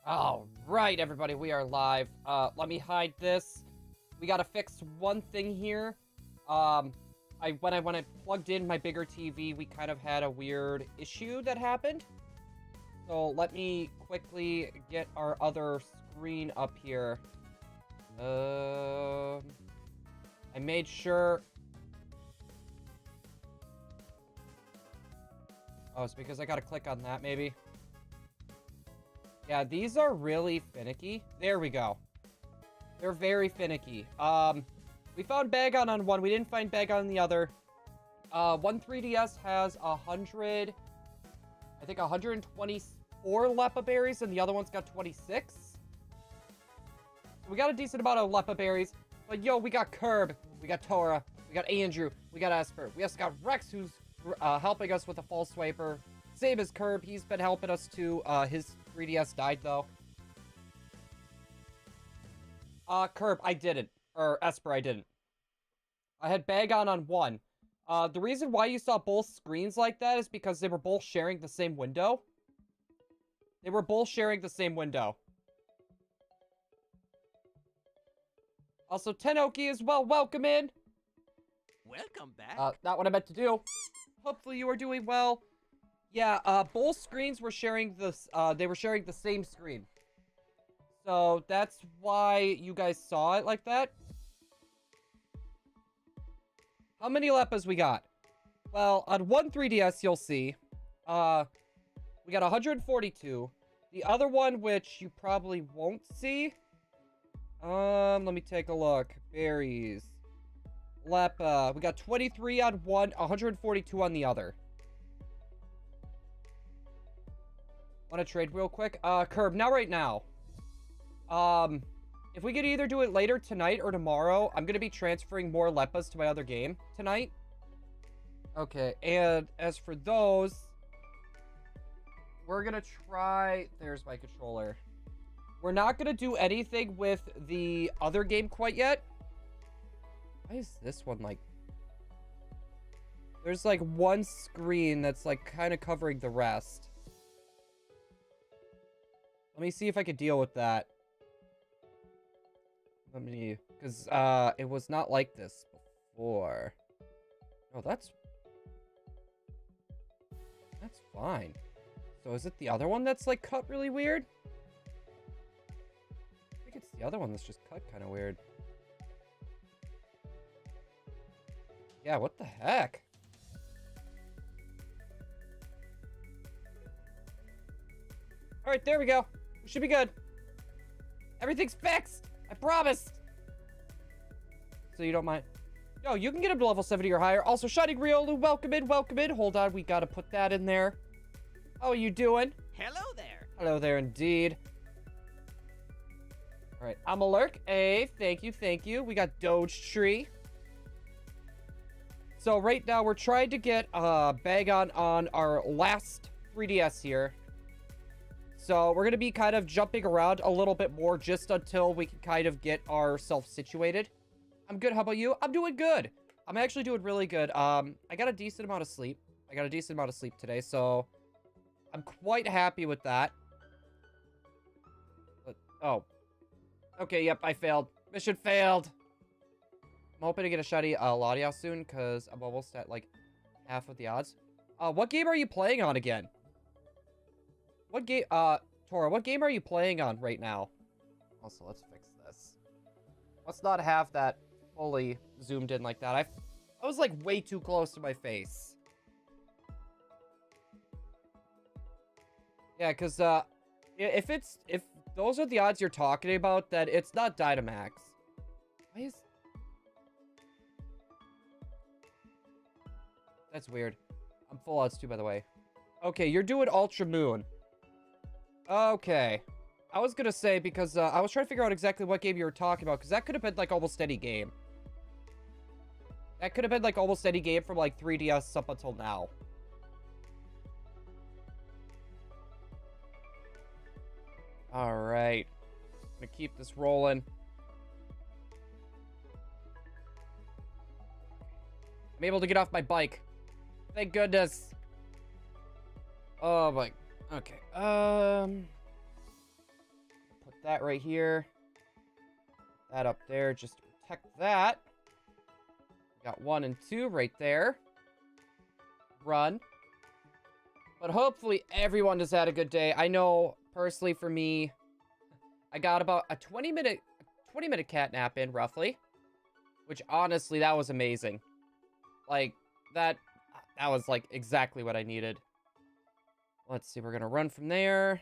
All right, everybody, we are live. Let me hide this. We gotta fix one thing here. When I plugged in my bigger TV, we kind of had a weird issue that happened. So let me quickly get our other screen up here. I made sure. Oh, it's because I gotta click on that, maybe. Yeah, these are really finicky. There we go. They're very finicky. We found Bagon on one. We didn't find Bagon on the other. One 3DS has 100... I think 124 Lepa berries, and the other one's got 26. We got a decent amount of Lepa berries. But yo, we got Curb. We got Tora. We got Andrew. We got Esper. We also got Rex, who's helping us with the False Swiper. Same as Curb. He's been helping us too. His 3DS died, though. Curb, I didn't. Or Esper, I didn't. I had Bagon on one. The reason why you saw both screens like that is because they were both sharing the same window. They were both sharing the same window. Also, Tenoki as well. Welcome in. Welcome back. Not what I meant to do. Hopefully you are doing well. Yeah, both screens were sharing this, they were sharing the same screen. So, that's why you guys saw it like that. How many Lepas we got? Well, on one 3DS, you'll see, we got 142. The other one, which you probably won't see, let me take a look. Berries. Lepa. We got 23 on one, 142 on the other. Want to trade real quick? Curb, not right now. If we could either do it later tonight or tomorrow, I'm going to be transferring more Lepas to my other game tonight. Okay, and as for those, we're going to try... There's my controller. We're not going to do anything with the other game quite yet. Why is this one, like... There's, like, one screen that's, like, kind of covering the rest. Let me see if I could deal with that. Let me... Because, it was not like this before. Oh, that's fine. So is it the other one that's, like, cut really weird? I think it's the other one that's just cut kind of weird. Yeah, what the heck? Alright, there we go. We should be good. Everything's fixed! I promised! So you don't mind... Yo, you can get up to level 70 or higher. Also, Shining Riolu, welcome in, welcome in. Hold on, we gotta put that in there. How are you doing? Hello there. Hello there, indeed. Alright, I'm a lurk. Hey, thank you, thank you. We got Doge Tree. So right now, we're trying to get Bagon on our last 3DS here. So we're going to be kind of jumping around a little bit more just until we can kind of get ourselves situated. I'm good. How about you? I'm doing good. I'm actually doing really good. I got a decent amount of sleep. I got a decent amount of sleep today, so I'm quite happy with that. But, oh. Okay, yep, I failed. Mission failed. I'm hoping to get a shiny Latias soon, because I'm almost at, like, half of the odds. What game are you playing on again? What game, Tora, what game are you playing on right now? Also, let's fix this. Let's not have that fully zoomed in like that. I was, like, way too close to my face. Yeah, because, if those are the odds you're talking about, then it's not Dynamax. Why is... That's weird. I'm full odds too, by the way. Okay, you're doing Ultra Moon. Okay. I was gonna say, because I was trying to figure out exactly what game you were talking about, because that could have been, like, almost any game. That could have been, like, almost any game from, like, 3DS up until now. Alright. I'm gonna keep this rolling. I'm able to get off my bike. Thank goodness. Oh my... Okay. that right here. That up there just to protect that. Got 1 and 2 right there. Run. But hopefully everyone has had a good day. I know, personally for me, I got about a 20-minute cat nap in, roughly. Which, honestly, that was amazing. Like, that was, like, exactly what I needed. Let's see, we're gonna run from there.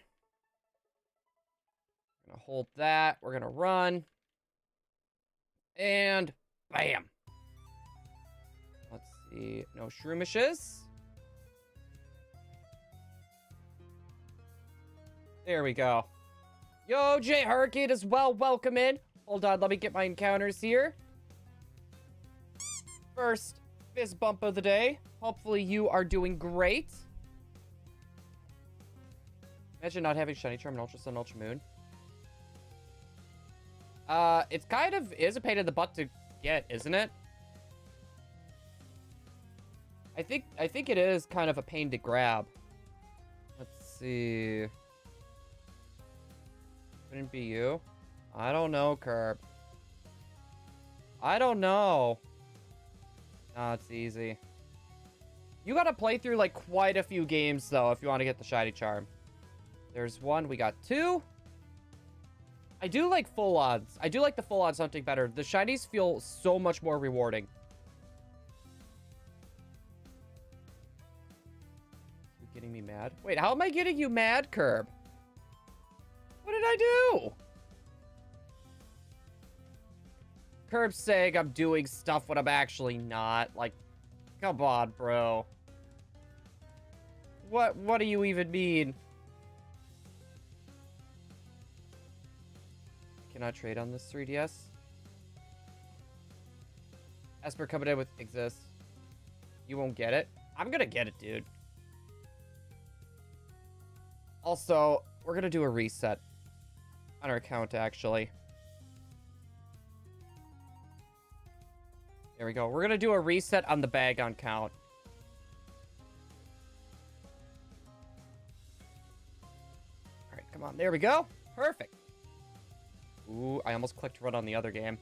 We're gonna hold that. We're gonna run. And bam. Let's see. No shroomishes. There we go. Yo, Jay Hurricane as well. Welcome in. Hold on, let me get my encounters here. First fist bump of the day. Hopefully you are doing great. Imagine not having Shiny Charm and Ultra Sun, Ultra Moon. It's kind of is a pain in the butt to get, isn't it? I think it is kind of a pain to grab. Let's see. Wouldn't be you? I don't know, Curb. I don't know. Nah, it's easy. You gotta play through, like, quite a few games, though, if you want to get the Shiny Charm. There's 1. We got 2. I do like full odds. I do like the full odds hunting better. The shinies feel so much more rewarding. You getting me mad? Wait, how am I getting you mad, Curb? What did I do? Curb's saying I'm doing stuff when I'm actually not. Like, come on, bro. What do you even mean? Cannot trade on this 3DS. Esper coming in with exists. You won't get it. I'm gonna get it, dude. Also, we're gonna do a reset on our account, actually. There we go. We're gonna do a reset on the Bagon count. Alright, come on. There we go. Perfect. Ooh, I almost clicked run on the other game.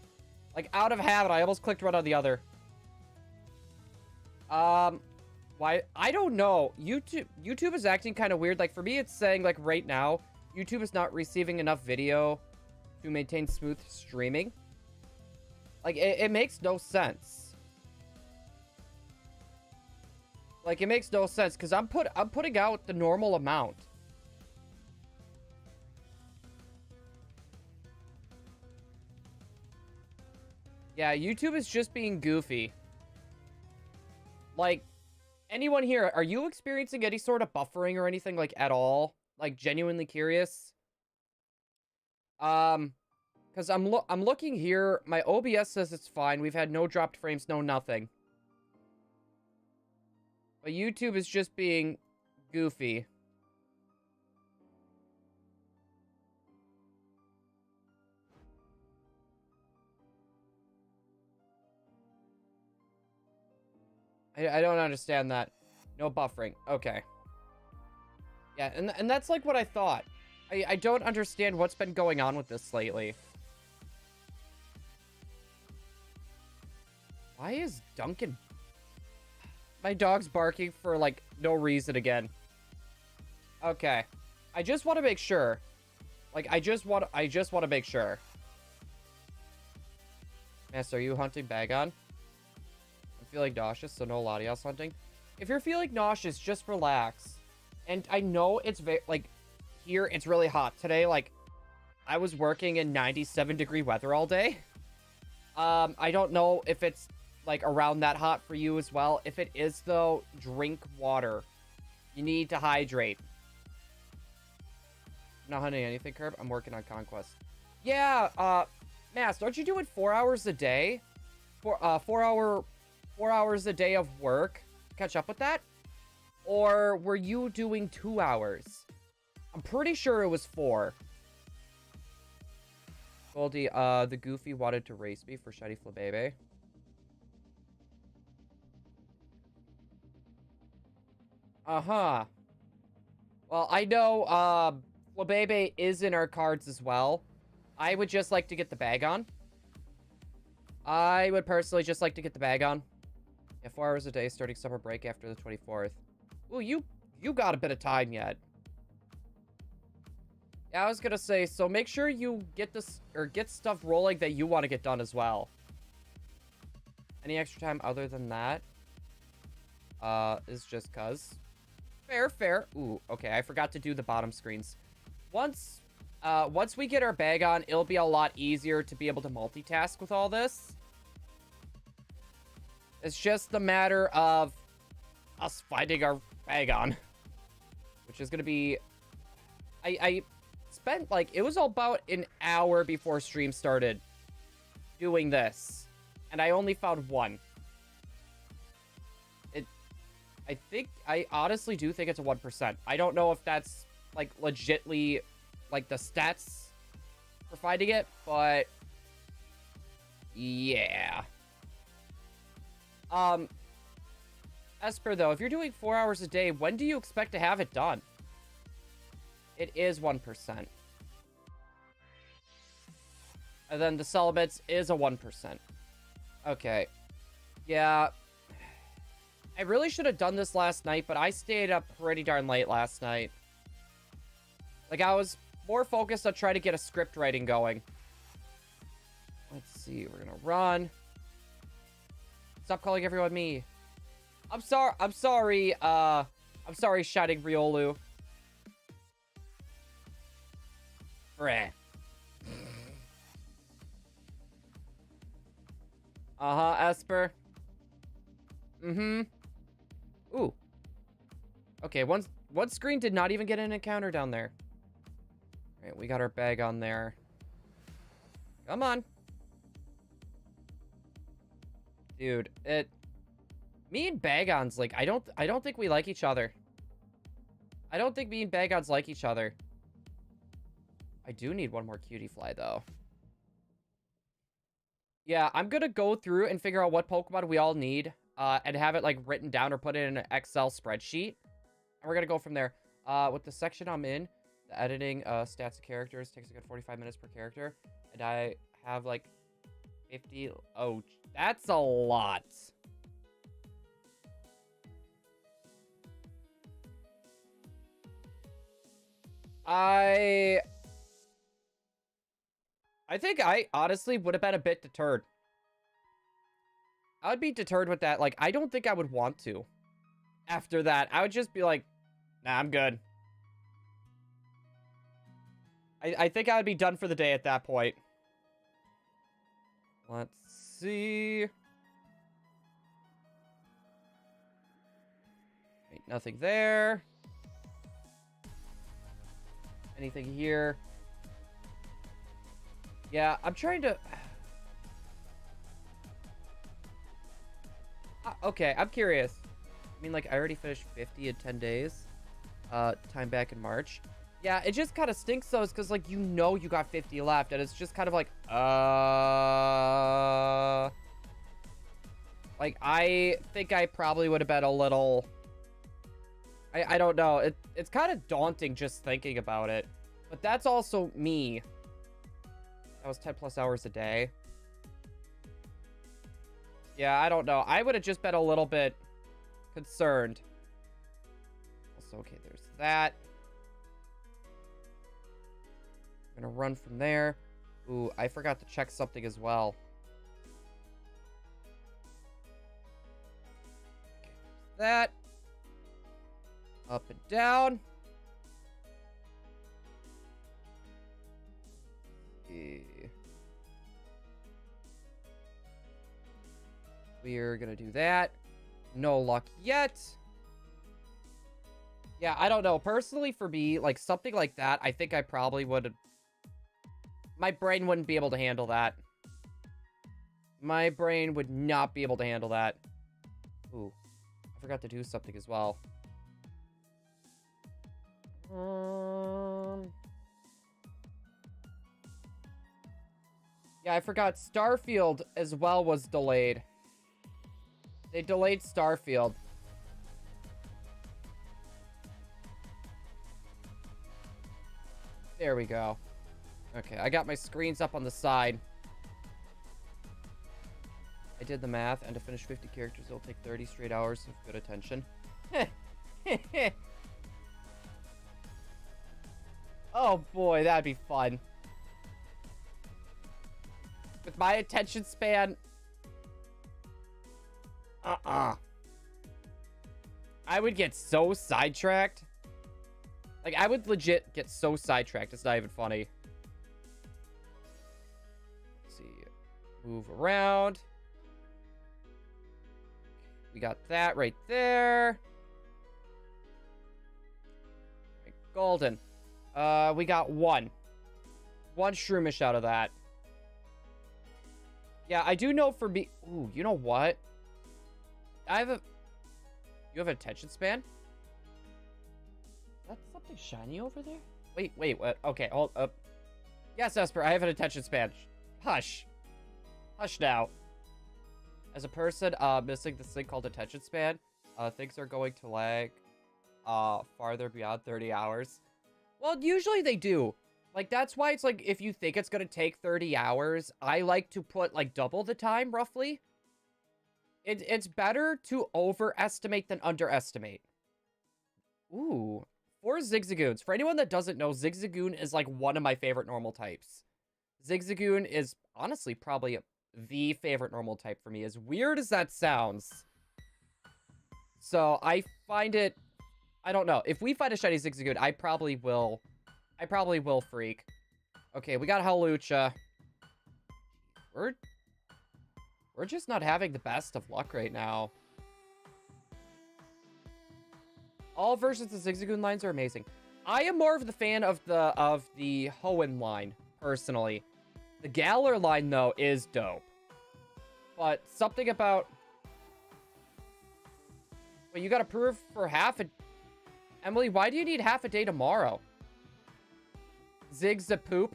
Like, out of habit, I almost clicked run on the other. Why? I don't know. YouTube is acting kind of weird. Like, for me, it's saying, like, right now, YouTube is not receiving enough video to maintain smooth streaming. Like, it makes no sense. Like, it makes no sense, because I'm putting out the normal amount. Yeah, YouTube is just being goofy. Like, anyone here, are you experiencing any sort of buffering or anything, like, at all? Like, genuinely curious? Because I'm looking here, my OBS says it's fine. We've had no dropped frames, no nothing. But YouTube is just being goofy. I don't understand that. No buffering. Okay. Yeah, and that's like what I thought. I don't understand what's been going on with this lately. Why is Duncan... My dog's barking for, like, no reason again. Okay. I just want to make sure. Like, I just want to make sure. Master, are you hunting Bagon? I'm feeling nauseous, so no Latias hunting. If you're feeling nauseous, just relax. And I know it's like, here, it's really hot. Today, like, I was working in 97-degree weather all day. I don't know if it's, like, around that hot for you as well. If it is, though, drink water. You need to hydrate. I'm not hunting anything, Curb. I'm working on Conquest. Yeah, Mass, don't you do it 4 hours a day? 4 hours a day of work to catch up with that? Or were you doing 2 hours? I'm pretty sure it was 4. Goldie, the Goofy wanted to race me for Shiny Flabebe. Uh-huh. Well, I know, Flabebe is in our cards as well. I would just like to get the Bagon. I would personally just like to get the Bagon. Yeah, 4 hours a day starting summer break after the 24th. Ooh, you got a bit of time yet. Yeah, I was gonna say, so make sure you get this, or get stuff rolling that you want to get done as well. Any extra time other than that? Is just cuz. Fair, fair. Ooh, okay, I forgot to do the bottom screens. Once we get our Bagon, it'll be a lot easier to be able to multitask with all this. It's just the matter of us finding our Bagon, which is gonna be... I spent, like, it was about an hour before stream started doing this, and I only found one. I honestly do think it's a 1%. I don't know if that's, like, legitly, like, the stats for finding it, but yeah. Esper, though, if you're doing 4 hours a day, when do you expect to have it done? It is 1%. And then the celibates is a 1%. Okay. Yeah. I really should have done this last night, but I stayed up pretty darn late last night. Like, I was more focused on trying to get a script writing going. Let's see. We're gonna run. Stop calling everyone me. I'm sorry. I'm sorry, Shouting Riolu. Bruh. Uh-huh, Esper. Mm-hmm. Ooh. Okay, one screen did not even get an encounter down there. All right, we got our bag on there. Come on. Dude, me and Bagon's, like, I don't think we like each other. I don't think me and Bagon's like each other. I do need one more cutie fly, though. Yeah, I'm gonna go through and figure out what Pokemon we all need, and have it, like, written down or put it in an Excel spreadsheet. And we're gonna go from there. With the section I'm in, the editing, stats of characters takes a good 45 minutes per character. And I have, like, 50... Oh, that's a lot. I think I honestly would have been a bit deterred. I would be deterred with that. Like, I don't think I would want to. After that, I would just be like, nah, I'm good. I think I would be done for the day at that point. Let's see. Ain't nothing there. Anything here? Yeah, I'm trying to... Okay, I'm curious. I mean, like, I already finished 50 in 10 days. Time back in March. Yeah, it just kind of stinks, though, because, like, you know you got 50 left, and it's just kind of like, Like, I think I probably would have been a little... I don't know. It's kind of daunting just thinking about it. But that's also me. That was 10 plus hours a day. Yeah, I don't know. I would have just been a little bit concerned. Also, okay, there's that. I'm gonna run from there. Ooh, I forgot to check something as well. Okay, there's that. Up and down. We're gonna do that. No luck yet. Yeah, I don't know. Personally, for me, like, something like that, I think I probably would... My brain wouldn't be able to handle that. My brain would not be able to handle that. Ooh, I forgot to do something as well. Yeah, I forgot Starfield as well was delayed. They delayed Starfield. There we go. Okay, I got my screens up on the side. I did the math, and to finish 50 characters, it'll take 30 straight hours of good attention. Oh boy, that'd be fun. With my attention span... I would get so sidetracked. Like, I would legit get so sidetracked, it's not even funny. Let's see. Move around. We got that right there. Right, golden. We got one. One Shroomish out of that. Yeah, I do know for me... Ooh, you know what? I have a... You have an attention span? That's something shiny over there? Wait, what? Okay, hold up. Yes, Esper, I have an attention span. Hush. Hush now. As a person missing this thing called attention span, things are going to lag farther beyond 30 hours. Well, usually they do. Like, that's why it's like, if you think it's going to take 30 hours, I like to put, like, double the time, roughly. It's better to overestimate than underestimate. Ooh. 4 Zigzagoons. For anyone that doesn't know, Zigzagoon is, like, one of my favorite normal types. Zigzagoon is, honestly, probably the favorite normal type for me, as weird as that sounds. So, I find it... I don't know. If we find a shiny Zigzagoon, I probably will freak. Okay, we got Hawlucha. We're just not having the best of luck right now. All versions of Zigzagoon lines are amazing. I am more of the fan of the Hoenn line, personally. The Galar line, though, is dope. But something about... Wait, you got approved for half a... Emily, why do you need half a day tomorrow? Zigzapoop.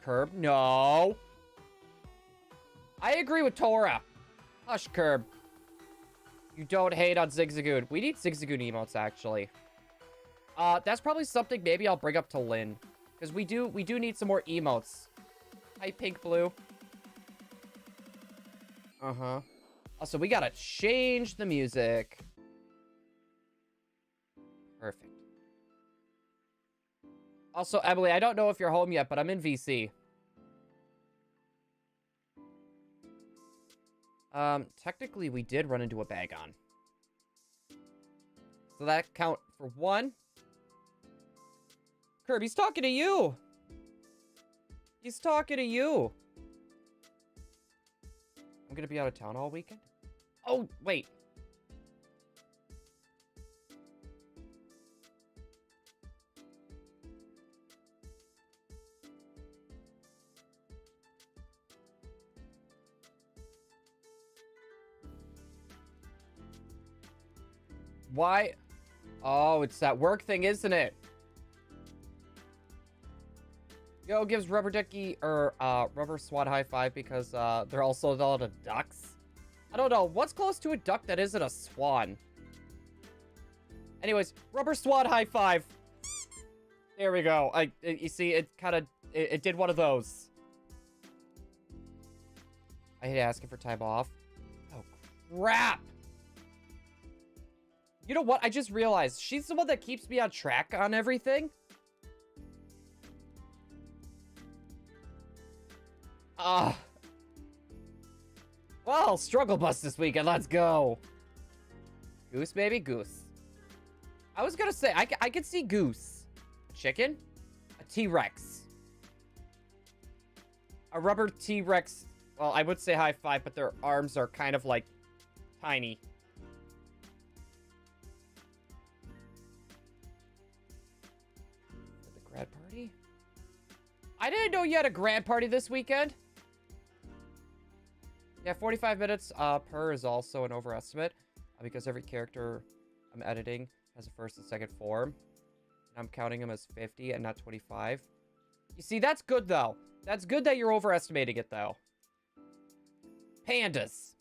Curb, no. I agree with Tora. Hush, Curb. You don't hate on Zigzagoon. We need Zigzagoon emotes, actually. That's probably something maybe I'll bring up to Lynn. Because we do need some more emotes. Hi, Pink Blue. Uh-huh. Also, we gotta change the music. Perfect. Also, Emily, I don't know if you're home yet, but I'm in VC. Technically, we did run into a Bagon. So that count for 1. Kirby's talking to you! He's talking to you! I'm gonna be out of town all weekend? Oh, wait. Why? Oh, it's that work thing, isn't it? Yo gives Rubber Ducky, or, Rubber Swat high five because, they're also a lot of ducks. I don't know. What's close to a duck that isn't a swan? Anyways, Rubber Swat high five. There we go. You see, it kind of, it did one of those. I hate asking for time off. Oh, crap. You know what? I just realized she's the one that keeps me on track on everything. Well, struggle bus this weekend. Let's go. Goose, baby, goose. I was gonna say, I could see goose. A chicken? A T-Rex. A rubber T-Rex. Well, I would say high five, but their arms are kind of like tiny. Grad party? I didn't know you had a grad party this weekend. Yeah, 45 minutes per is also an overestimate because every character I'm editing has a first and second form. And I'm counting them as 50 and not 25. You see, that's good, though. That's good that you're overestimating it, though. Pandas.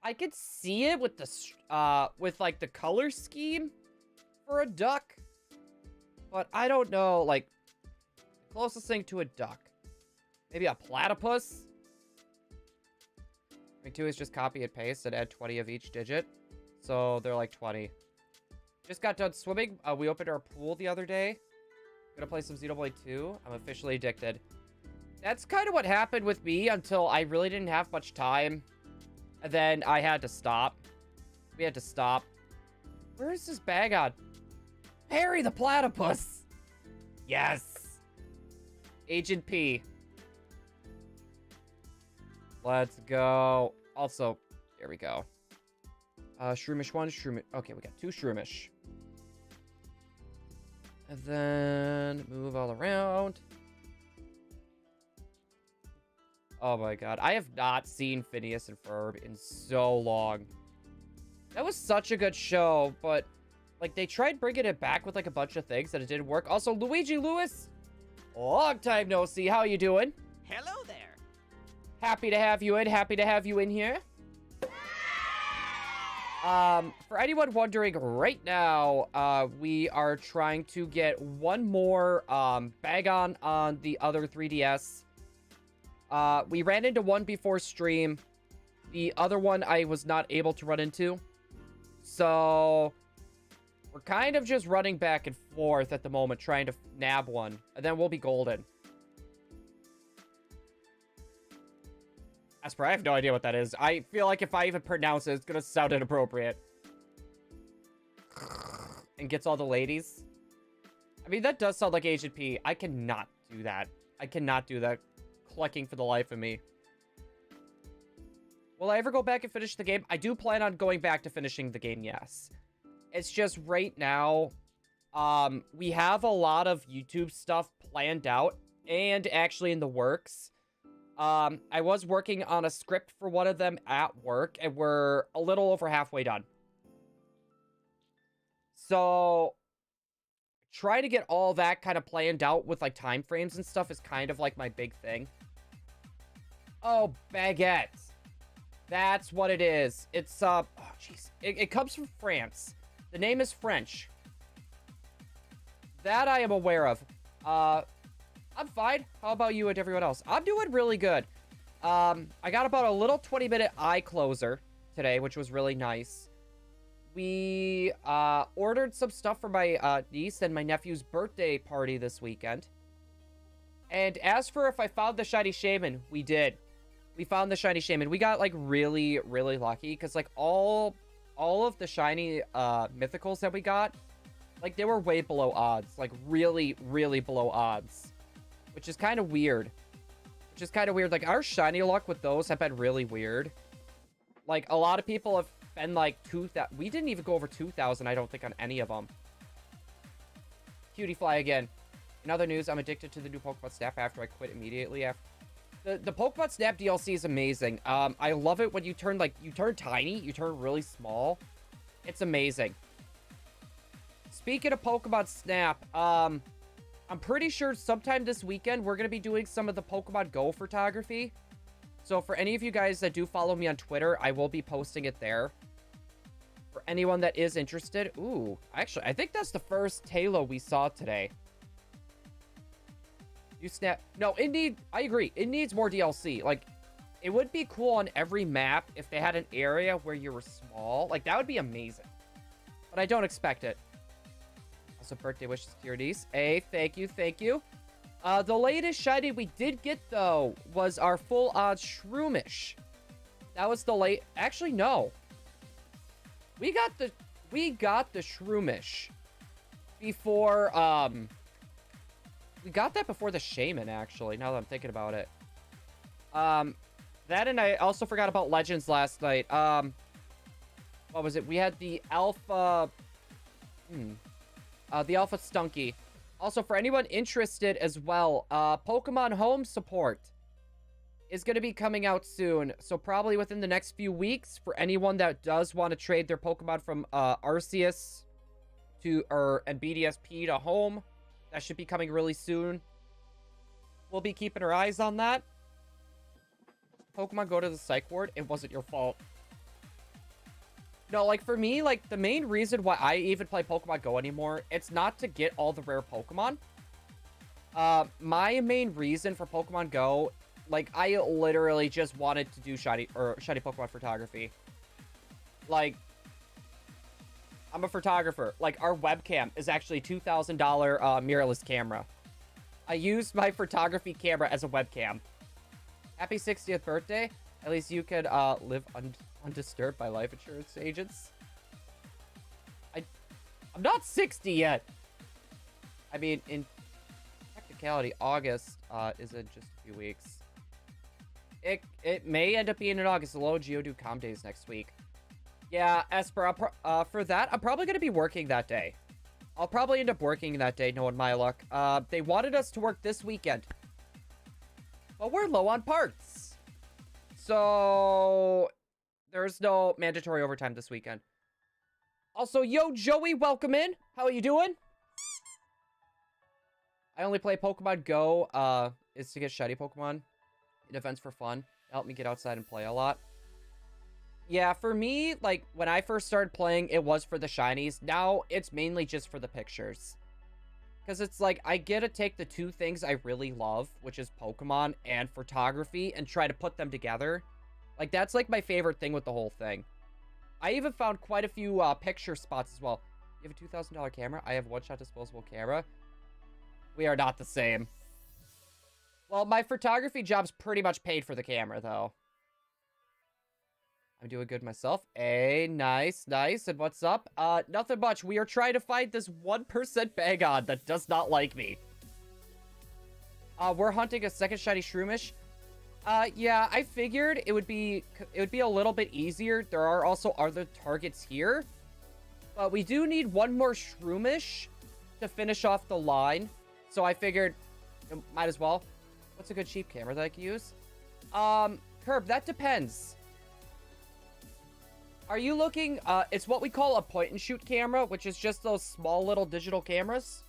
I could see it with the, like, the color scheme. for a duck. But I don't know, like, the closest thing to a duck. Maybe a platypus? Thing 2 is just copy and paste and add 20 of each digit. So they're like 20. Just got done swimming. We opened our pool the other day. Gonna play some Xenoblade 2. I'm officially addicted. That's kind of what happened with me until I really didn't have much time. And then I had to stop. We had to stop. Where is this Bagon? Harry the platypus! Yes! Agent P. Let's go. Also, here we go. Shroomish 1, Shroomish... Okay, we got 2 Shroomish. And then move all around. Oh my god. I have not seen Phineas and Ferb in so long. That was such a good show, but like they tried bringing it back with like a bunch of things and it didn't work. Also, Luigi Lewis, long time no see. How you doing? Hello there. Happy to have you in. Happy to have you in here. For anyone wondering right now, we are trying to get one more Bagon on the other 3DS. We ran into one before stream. The other one I was not able to run into. So we're kind of just running back and forth at the moment, trying to nab one. And then we'll be golden. Asper, I have no idea what that is. I feel like if I even pronounce it, it's gonna sound inappropriate. And gets all the ladies. I mean, that does sound like Agent P. I cannot do that. I cannot do that. Clucking for the life of me. Will I ever go back and finish the game? I do plan on going back to finishing the game, yes. It's just right now, we have a lot of YouTube stuff planned out and actually in the works. I was working on a script for one of them at work, and we're a little over halfway done. So, trying to get all that kind of planned out with, like, time frames and stuff is kind of, like, my big thing. Oh, baguette. That's what it is. It's, oh, jeez. It comes from France. The name is French. That I am aware of. I'm fine. How about you and everyone else? I'm doing really good. I got about a little 20-minute eye closer today, which was really nice. We ordered some stuff for my niece and my nephew's birthday party this weekend. And as for if I found the shiny shaman, we did. We found the shiny shaman. We got like really, really lucky because like all of the shiny mythicals that we got, like they were way below odds, like really, really below odds. Which is kind of weird. Like, our shiny luck with those have been really weird. Like, a lot of people have been, like, 2,000. We didn't even go over 2,000, I don't think, on any of them. Cutie fly again. In other news, I'm addicted to the new Pokemon Snap after I quit immediately. The Pokemon Snap DLC is amazing. I love it when you turn, like, you turn tiny. You turn really small. It's amazing. Speaking of Pokemon Snap, I'm pretty sure sometime this weekend, we're going to be doing some of the Pokemon Go photography. So for any of you guys that do follow me on Twitter, I will be posting it there. For anyone that is interested. Ooh, actually, I think that's the first Halo we saw today. You snap. No, I agree. It needs more DLC. Like, it would be cool on every map if they had an area where you were small. Like, that would be amazing. But I don't expect it. Also, birthday wishes to your niece. Hey, thank you, thank you. The latest shiny we did get, though, was our full odds Shroomish. That was the late... Actually, no. We got the Shroomish before, we got that before the Shaman, actually, now that I'm thinking about it. That and I also forgot about Legends last night. What was it? We had the Alpha... the Alpha Stunky. Also, for anyone interested as well, Pokemon Home support is going to be coming out soon. So probably within the next few weeks, for anyone that does want to trade their Pokemon from Arceus and BDSP to Home, that should be coming really soon. We'll be keeping our eyes on that. Pokemon, go to the psych ward. It wasn't your fault. No, like, for me, like, the main reason why I even play Pokemon Go anymore, it's not to get all the rare Pokemon. My main reason for Pokemon Go, like, I literally just wanted to do shiny Pokemon photography. Like, I'm a photographer. Like, our webcam is actually $2,000 mirrorless camera. I used my photography camera as a webcam. Happy 60th birthday. At least you could live undisturbed by life insurance agents. I'm not 60 yet. I mean, in technicality, August is in just a few weeks. It may end up being in August. The low Geodude calm days next week. Yeah, Esper, for that, I'm probably going to be working that day. I'll probably end up working that day, knowing my luck. They wanted us to work this weekend. But we're low on parts. So, there's no mandatory overtime this weekend. Also, yo, Joey, welcome in. How are you doing? I only play Pokemon Go, is to get shiny Pokemon in events for fun. Help me get outside and play a lot. Yeah, for me, like, when I first started playing, it was for the shinies. Now, it's mainly just for the pictures. Because it's like, I get to take the two things I really love, which is Pokemon and photography, and try to put them together. Like, that's, like, my favorite thing with the whole thing. I even found quite a few picture spots as well. You have a $2,000 camera? I have a one-shot disposable camera. We are not the same. Well, my photography job's pretty much paid for the camera, though. I'm doing good myself. Hey, nice, nice. And what's up? Nothing much. We are trying to find this 1% Bagon that does not like me. We're hunting a second shiny Shroomish. Yeah, I figured it would be a little bit easier. There are also other targets here. But we do need one more Shroomish to finish off the line. So I figured, might as well. What's a good cheap camera that I can use? Curb, that depends. Are you looking, it's what we call a point-and-shoot camera, which is just those small little digital cameras.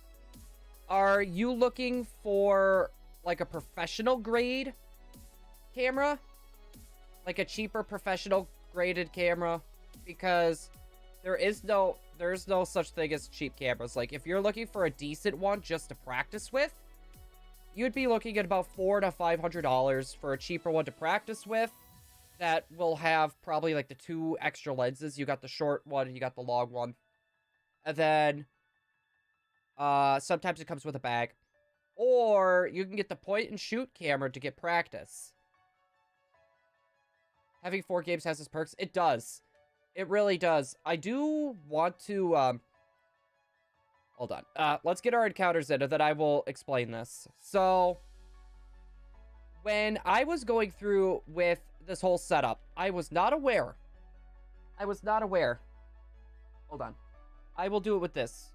Are you looking for, like, a professional-grade camera? Like a cheaper professional-graded camera? Because there's no such thing as cheap cameras. Like, if you're looking for a decent one just to practice with, you'd be looking at about $400 to $500 for a cheaper one to practice with. That will have probably like the 2 extra lenses. You got the short one and you got the long one. And then sometimes it comes with a bag. Or you can get the point and shoot camera to get practice. Having 4 games has its perks. It does. It really does. I do want to hold on. Let's get our encounters in and then I will explain this. So when I was going through with this whole setup, I was not aware. Hold on. I will do it with this.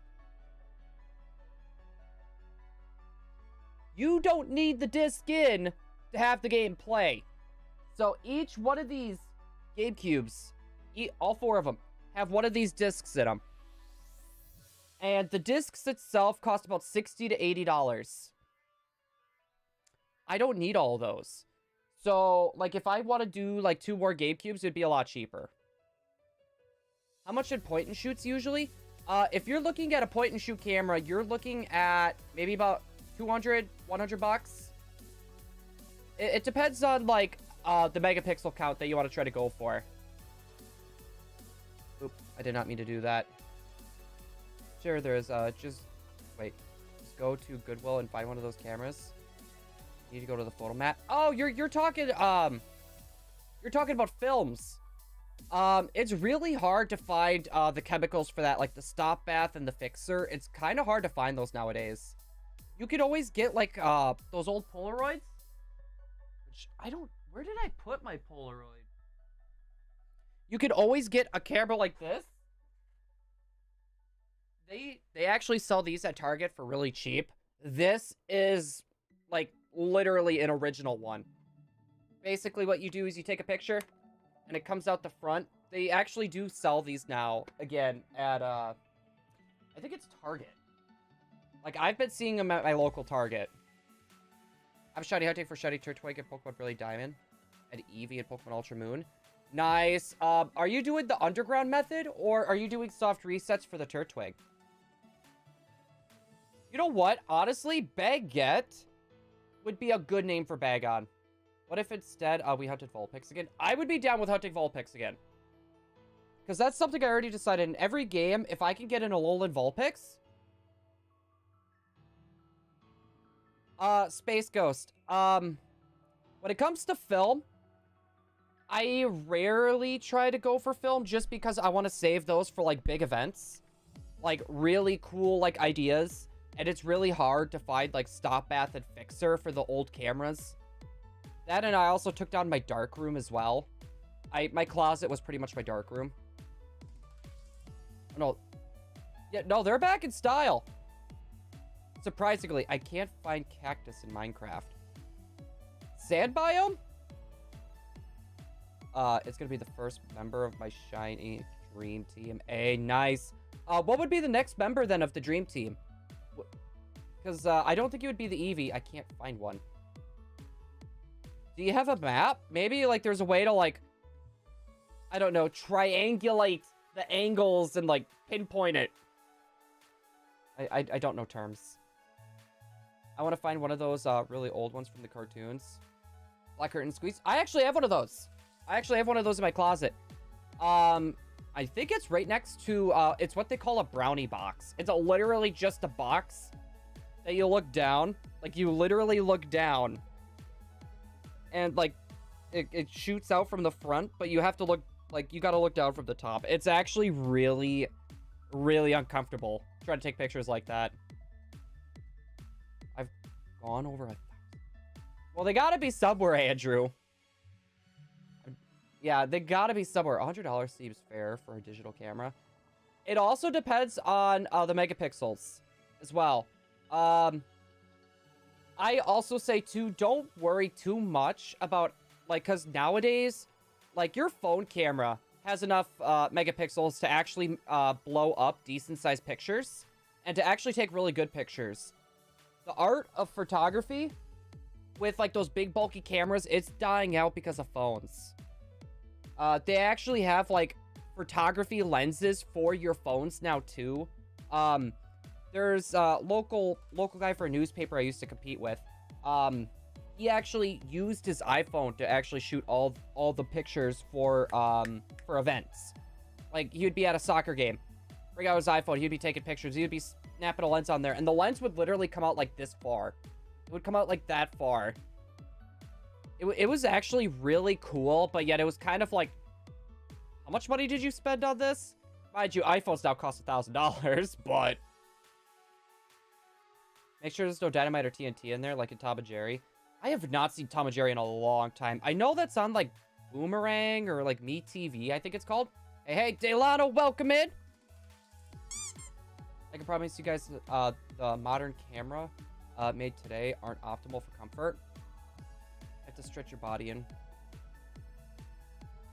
You don't need the disc in to have the game play. So each one of these Game Cubes, all 4 of them, have one of these discs in them. And the discs itself cost about $60 to $80. I don't need all of those. So, like, if I want to do, like, 2 more Game Cubes, it'd be a lot cheaper. How much should point-and-shoots usually? If you're looking at a point-and-shoot camera, you're looking at maybe about $200, $100. It depends on, like, the megapixel count that you want to try to go for. Oop, I did not mean to do that. Sure, there's, just go to Goodwill and find one of those cameras. You need to go to the photo map. Oh, you're talking about films. It's really hard to find the chemicals for that, like the stop bath and the fixer. It's kind of hard to find those nowadays. You could always get like those old Polaroids, which I don't. Where did I put my Polaroid? You could always get a camera like this. They actually sell these at Target for really cheap. This is like literally an original one. Basically what you do is you take a picture and it comes out the front. They actually do sell these now again at I think it's Target. Like I've been seeing them at my local Target. I'm shiny hunting for shiny Turtwig and Pokemon Brilliant Diamond and Eevee and Pokemon Ultra Moon. Nice. Are you doing the underground method, or are you doing soft resets for the Turtwig? You know what? Honestly, Baguette would be a good name for Bagon. What if instead we hunted Vulpix again? I would be down with hunting Vulpix again. Because that's something I already decided in every game. If I can get an Alolan Vulpix. Space Ghost. When it comes to film, I rarely try to go for film just because I want to save those for, like, big events. Like, really cool, like, ideas. And it's really hard to find, like, stop bath and fixer for the old cameras. That, and I also took down my dark room as well. My closet was pretty much my dark room. No. Yeah, no, they're back in style. Surprisingly, I can't find cactus in Minecraft. Sand biome? It's gonna be the first member of my shiny dream team. Hey, nice. What would be the next member then of the dream team? Because I don't think it would be the Eevee. I can't find one. Do you have a map? Maybe like there's a way to like, I don't know, triangulate the angles and like pinpoint it. I don't know terms. I want to find one of those really old ones from the cartoons. Black Curtain Squeeze. I actually have one of those. I actually have one of those in my closet. I think it's right next to, it's what they call a brownie box. It's literally just a box that you look down. Like, you literally look down. And, like, it shoots out from the front, but you have to look, like, you gotta look down from the top. It's actually really, really uncomfortable trying to take pictures like that. I've gone over 1,000. Well, they gotta be somewhere, Andrew. Yeah, they gotta be somewhere. $100 seems fair for a digital camera. It also depends on the megapixels as well. I also say, too, don't worry too much about, like, because nowadays, like, your phone camera has enough megapixels to actually blow up decent-sized pictures and to actually take really good pictures. The art of photography with, like, those big, bulky cameras, it's dying out because of phones. They actually have, like, photography lenses for your phones now, too. There's a local guy for a newspaper I used to compete with. He actually used his iPhone to actually shoot all the pictures for events. Like, he would be at a soccer game, bring out his iPhone, he'd be taking pictures, he would be snapping a lens on there, and the lens would literally come out like this far. It would come out like that far. It was actually really cool, but yet it was kind of like, how much money did you spend on this? Mind you, iPhones now cost $1,000, but make sure there's no dynamite or TNT in there, like in Tom and Jerry. I have not seen Tom and Jerry in a long time. I know that's on, like, Boomerang or, like, MeTV, I think it's called. Hey, Delano, welcome in! I can promise you guys the modern camera made today aren't optimal for comfort. You have to stretch your body in.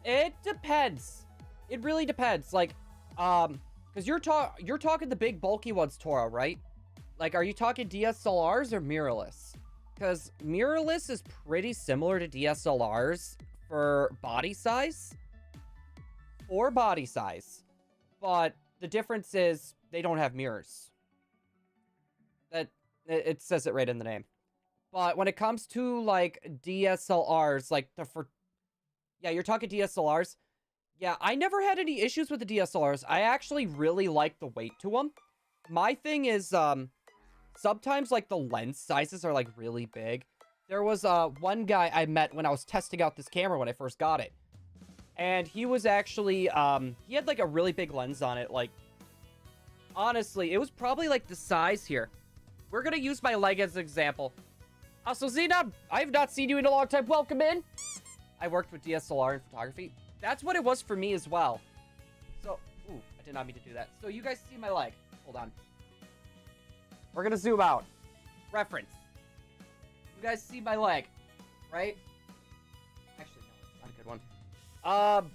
It depends. It really depends. Like, because you're talking the big bulky ones, Tora, right? Like, are you talking DSLRs or mirrorless? Because mirrorless is pretty similar to DSLRs for body size. But the difference is they don't have mirrors. It says it right in the name. But when it comes to, like, DSLRs, like, yeah, you're talking DSLRs. Yeah, I never had any issues with the DSLRs. I actually really like the weight to them. My thing is, sometimes, like, the lens sizes are, like, really big. There was, one guy I met when I was testing out this camera when I first got it. And he was actually, he had, like, a really big lens on it. Like, honestly, it was probably, like, the size here. We're gonna use my leg as an example. So, Zena, I've not seen you in a long time. Welcome in. I worked with DSLR and photography. That's what it was for me as well. So, ooh, I did not mean to do that. So, you guys see my leg. Hold on. We're gonna zoom out. Reference. You guys see my leg, right? Actually, no, it's not a good one.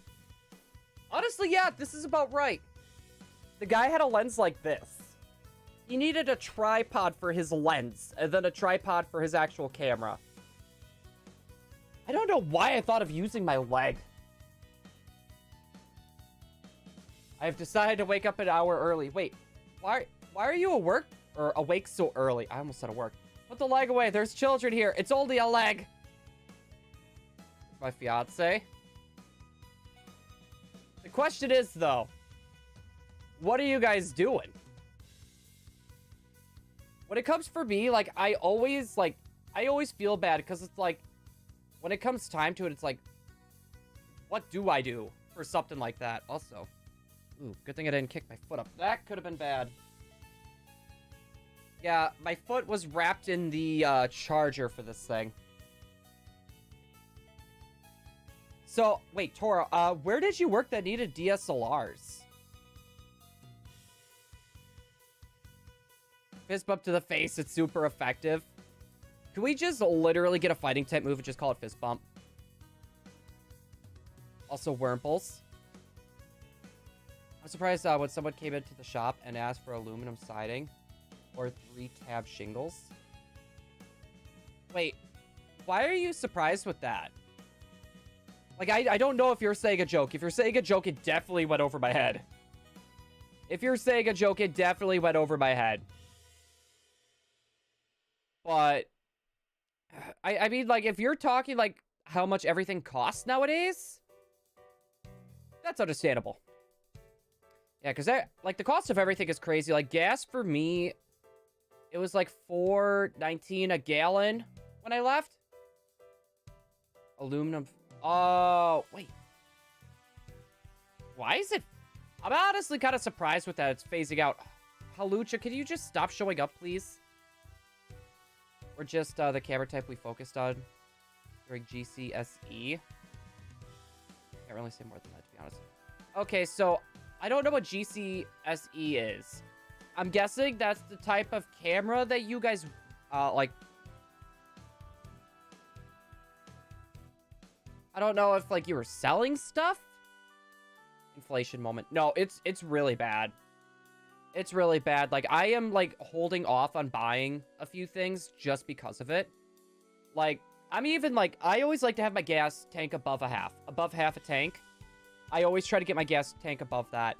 Honestly, yeah, this is about right. The guy had a lens like this. He needed a tripod for his lens, and then a tripod for his actual camera. I don't know why I thought of using my leg. I've decided to wake up an hour early. Wait, why are you awake so early? I almost said work. Put the leg away. There's children here. It's only a leg. My fiance. The question is, though, what are you guys doing? When it comes for me, like, I always feel bad because it's like, when it comes time to it, it's like, what do I do for something like that? Also, ooh, good thing I didn't kick my foot up. That could have been bad. Yeah, my foot was wrapped in the charger for this thing. So, wait, Tora, where did you work that needed DSLRs? Fist bump to the face, it's super effective. Can we just literally get a fighting type move and just call it fist bump? Also, Wurmples. I'm surprised when someone came into the shop and asked for aluminum siding or 3-tab shingles. Wait, why are you surprised with that? Like, I don't know if you're saying a joke. If you're saying a joke, it definitely went over my head. If you're saying a joke, it definitely went over my head. But, I mean, like, if you're talking, like, how much everything costs nowadays, that's understandable. Yeah, because, like, the cost of everything is crazy. Like, gas for me, it was, like, $4.19 a gallon when I left. Aluminum. Oh, wait. Why is it... I'm honestly kind of surprised with that. It's phasing out. Halucha, can you just stop showing up, please? Or just the camera type we focused on during GCSE. Can't really say more than that, to be honest. Okay, so I don't know what GCSE is. I'm guessing that's the type of camera that you guys, like... I don't know if, like, you were selling stuff? Inflation moment. No, it's really bad. It's really bad. Like, I am, like, holding off on buying a few things just because of it. Like, I'm even, like, I always like to have my gas tank above half a tank. I always try to get my gas tank above that.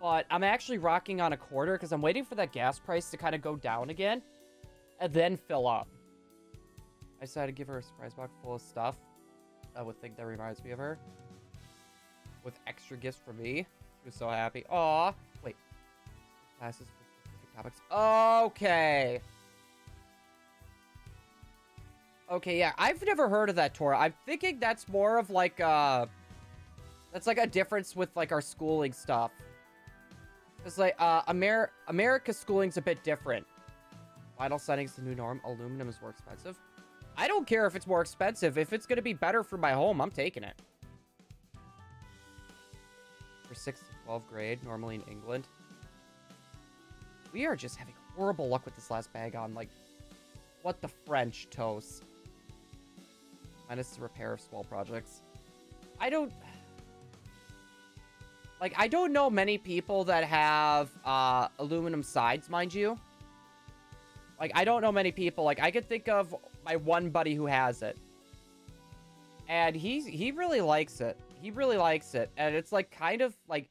But I'm actually rocking on a quarter because I'm waiting for that gas price to kind of go down again and then fill up. I decided to give her a surprise box full of stuff. I would think that reminds me of her. With extra gifts for me. She was so happy. Aw. Wait. Classes for specific topics. Okay. Okay, yeah. I've never heard of that, Tora. I'm thinking that's more of like, that's like a difference with like our schooling stuff. It's like, America's schooling's a bit different. Final setting's the new norm. Aluminum is more expensive. I don't care if it's more expensive. If it's going to be better for my home, I'm taking it. For 6th to 12th grade, normally in England. We are just having horrible luck with this last Bagon. Like, what the French toast. Minus the repair of small projects. I don't know many people that have aluminum sides, mind you. Like, I don't know many people. Like, I could think of my one buddy who has it. And he really likes it. He really likes it. And it's, like, kind of, like...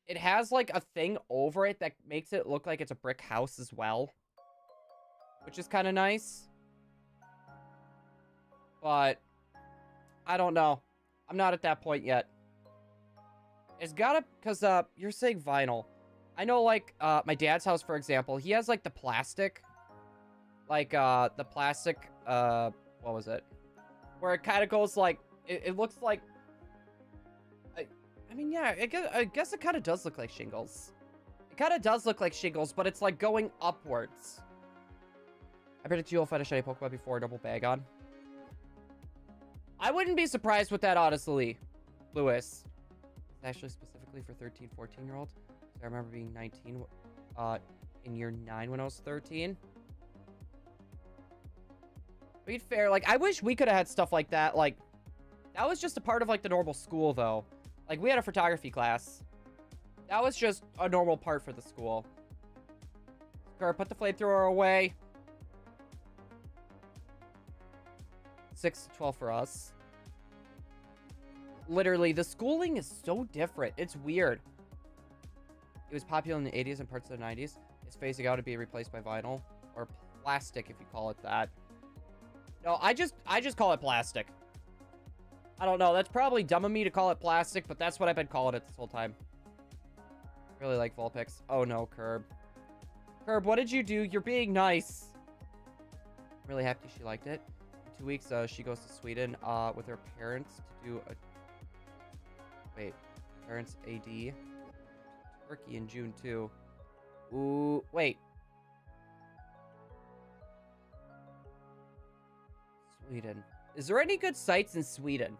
It has, like, a thing over it that makes it look like it's a brick house as well. Which is kind of nice. But... I don't know. I'm not at that point yet. It's gotta... Because, you're saying vinyl. I know, like, my dad's house, for example, he has, like, the plastic. Like, the plastic, what was it? Where it kind of goes, like, it looks like... I mean, yeah, I guess it kind of does look like shingles. It kind of does look like shingles, but it's, like, going upwards. I predict you'll find a shiny Pokemon before a double Bagon. I wouldn't be surprised with that, honestly, Lewis. It's actually specifically for 13, 14-year-olds. I remember being 19 in year 9 when I was 13. To be fair, like, I wish we could have had stuff like that. Like, that was just a part of, like, the normal school, though. Like, we had a photography class. That was just a normal part for the school. Scar, put the flamethrower away. 6 to 12 for us. Literally, the schooling is so different. It's weird. It was popular in the 80s and parts of the 90s. It's phasing out to be replaced by vinyl or plastic, if you call it that. No, I just call it plastic. I don't know. That's probably dumb of me to call it plastic, but that's what I've been calling it this whole time. Really like Vulpix. Oh no, Curb. Curb, what did you do? You're being nice. I'm really happy she liked it. In 2 weeks, she goes to Sweden with her parents to do a... Wait. Parents AD. Turkey in June, too. Ooh, wait. Sweden. Is there any good sites in Sweden?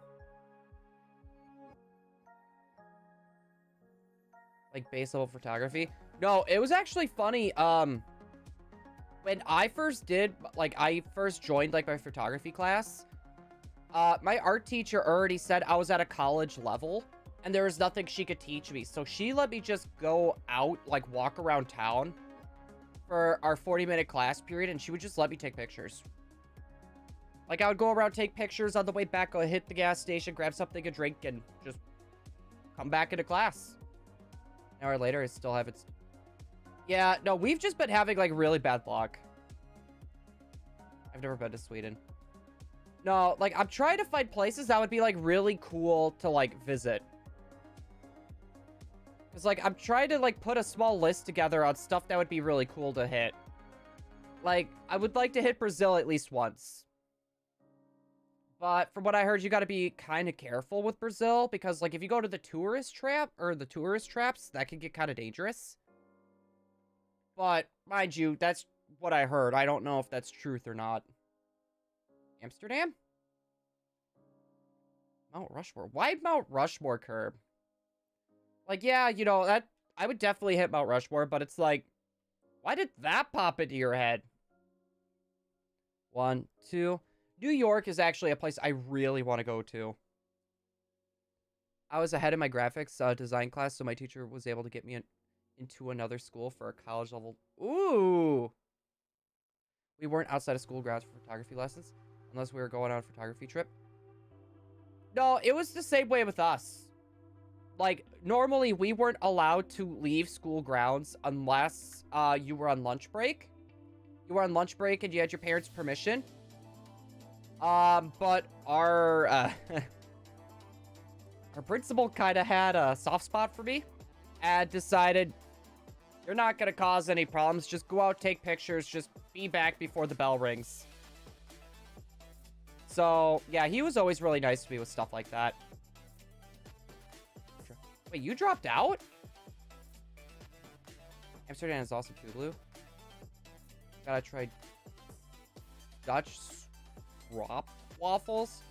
Like base level photography? No, it was actually funny. When I first joined like my photography class, my art teacher already said I was at a college level and there was nothing she could teach me. So she let me just go out, like walk around town for our 40-minute class period, and she would just let me take pictures. Like, I would go around, take pictures on the way back, go hit the gas station, grab something to drink, and just come back into class. An hour later, I still have it. Yeah, no, we've just been having, like, really bad luck. I've never been to Sweden. No, like, I'm trying to find places that would be, like, really cool to, like, visit. Because, like, I'm trying to, like, put a small list together on stuff that would be really cool to hit. Like, I would like to hit Brazil at least once. But from what I heard, you got to be kind of careful with Brazil. Because, like, if you go to the tourist trap, or the tourist traps, that can get kind of dangerous. But, mind you, that's what I heard. I don't know if that's truth or not. Amsterdam? Mount Rushmore. Why Mount Rushmore, Curb? Like, yeah, you know, that I would definitely hit Mount Rushmore, but it's like, why did that pop into your head? 1, 2. New York is actually a place I really want to go to. I was ahead in my graphics design class, so my teacher was able to get me into another school for a college level. Ooh! We weren't outside of school grounds for photography lessons, unless we were going on a photography trip. No, it was the same way with us. Like, normally we weren't allowed to leave school grounds unless you were on lunch break. You were on lunch break and you had your parents' permission. But our our principal kind of had a soft spot for me and decided, you're not going to cause any problems. Just go out, take pictures, just be back before the bell rings. So, yeah, he was always really nice to me with stuff like that. Wait, you dropped out? Amsterdam is also too blue. Gotta try Dutch strop waffles?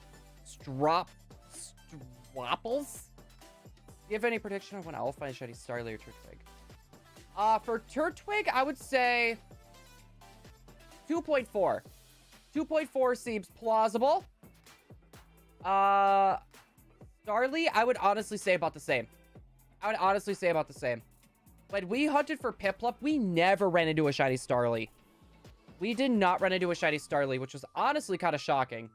Waffles? Do you have any prediction of when I will find shiny Starly or Turtwig? For Turtwig, I would say 2.4. 2.4 seems plausible. Starly, I would honestly say about the same. When we hunted for Piplup, we never ran into a shiny Starly. We did not run into a shiny Starly, which was honestly kind of shocking.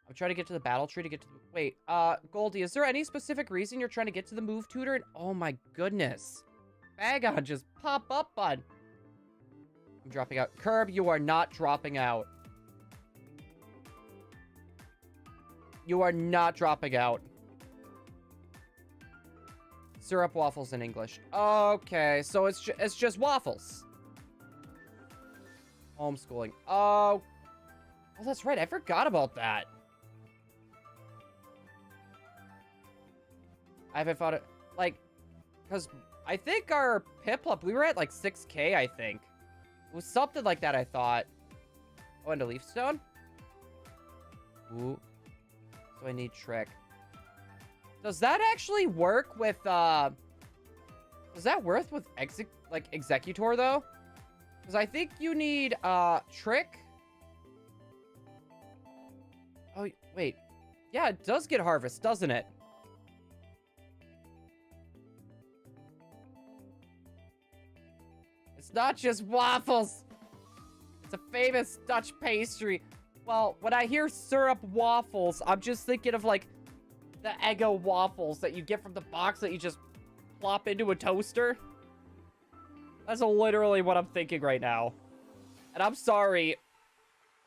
I'm trying to get to the battle tree to get to the... Wait, Goldie, is there any specific reason you're trying to get to the move tutor? And oh my goodness. Bagon just pop up on... I'm dropping out. Curb, you are not dropping out. You are not dropping out. Syrup waffles in English. Okay, so it's just waffles. Homeschooling. Oh, that's right. I forgot about that. I haven't found it. Like, because I think our Piplup, we were at like 6K, I think. It was something like that, I thought. Oh, and a leaf stone? Ooh. So I need Trick. Does that actually work with, does that work with Executor, though? Because I think you need, Trick. Oh, wait. Yeah, it does get Harvest, doesn't it? It's not just waffles. It's a famous Dutch pastry. Well, when I hear syrup waffles, I'm just thinking of, like, the Eggo waffles that you get from the box that you just plop into a toaster? That's literally what I'm thinking right now. And I'm sorry.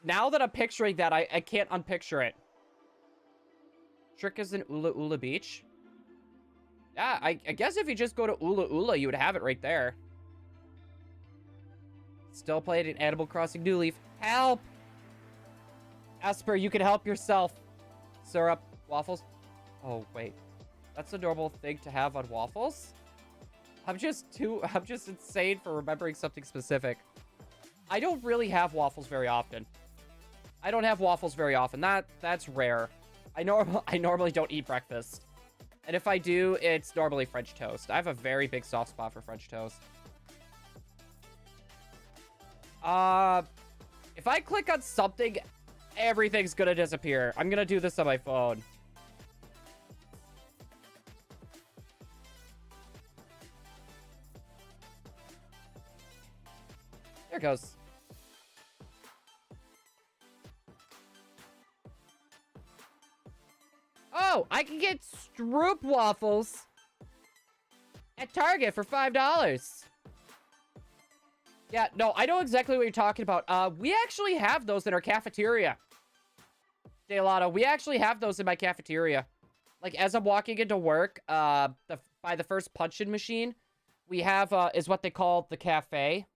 Now that I'm picturing that, I can't unpicture it. Trick is in Ula Ula Beach. Yeah, I guess if you just go to Ula Ula, you would have it right there. Still playing an Animal Crossing New Leaf. Help! Esper, you can help yourself. Syrup, waffles. Oh, wait. That's a normal thing to have on waffles? I'm just insane for remembering something specific. I don't really have waffles very often. I don't have waffles very often. That's rare. I normally don't eat breakfast. And if I do, it's normally French toast. I have a very big soft spot for French toast. If I click on something, everything's gonna disappear. I'm gonna do this on my phone. There it goes. Oh, I can get Stroop waffles at Target for $5. Yeah, no, I know exactly what you're talking about. We actually have those in our cafeteria. Delano, we actually have those in my cafeteria. Like, as I'm walking into work, by the first punch-in machine, we have, is what they call the cafe.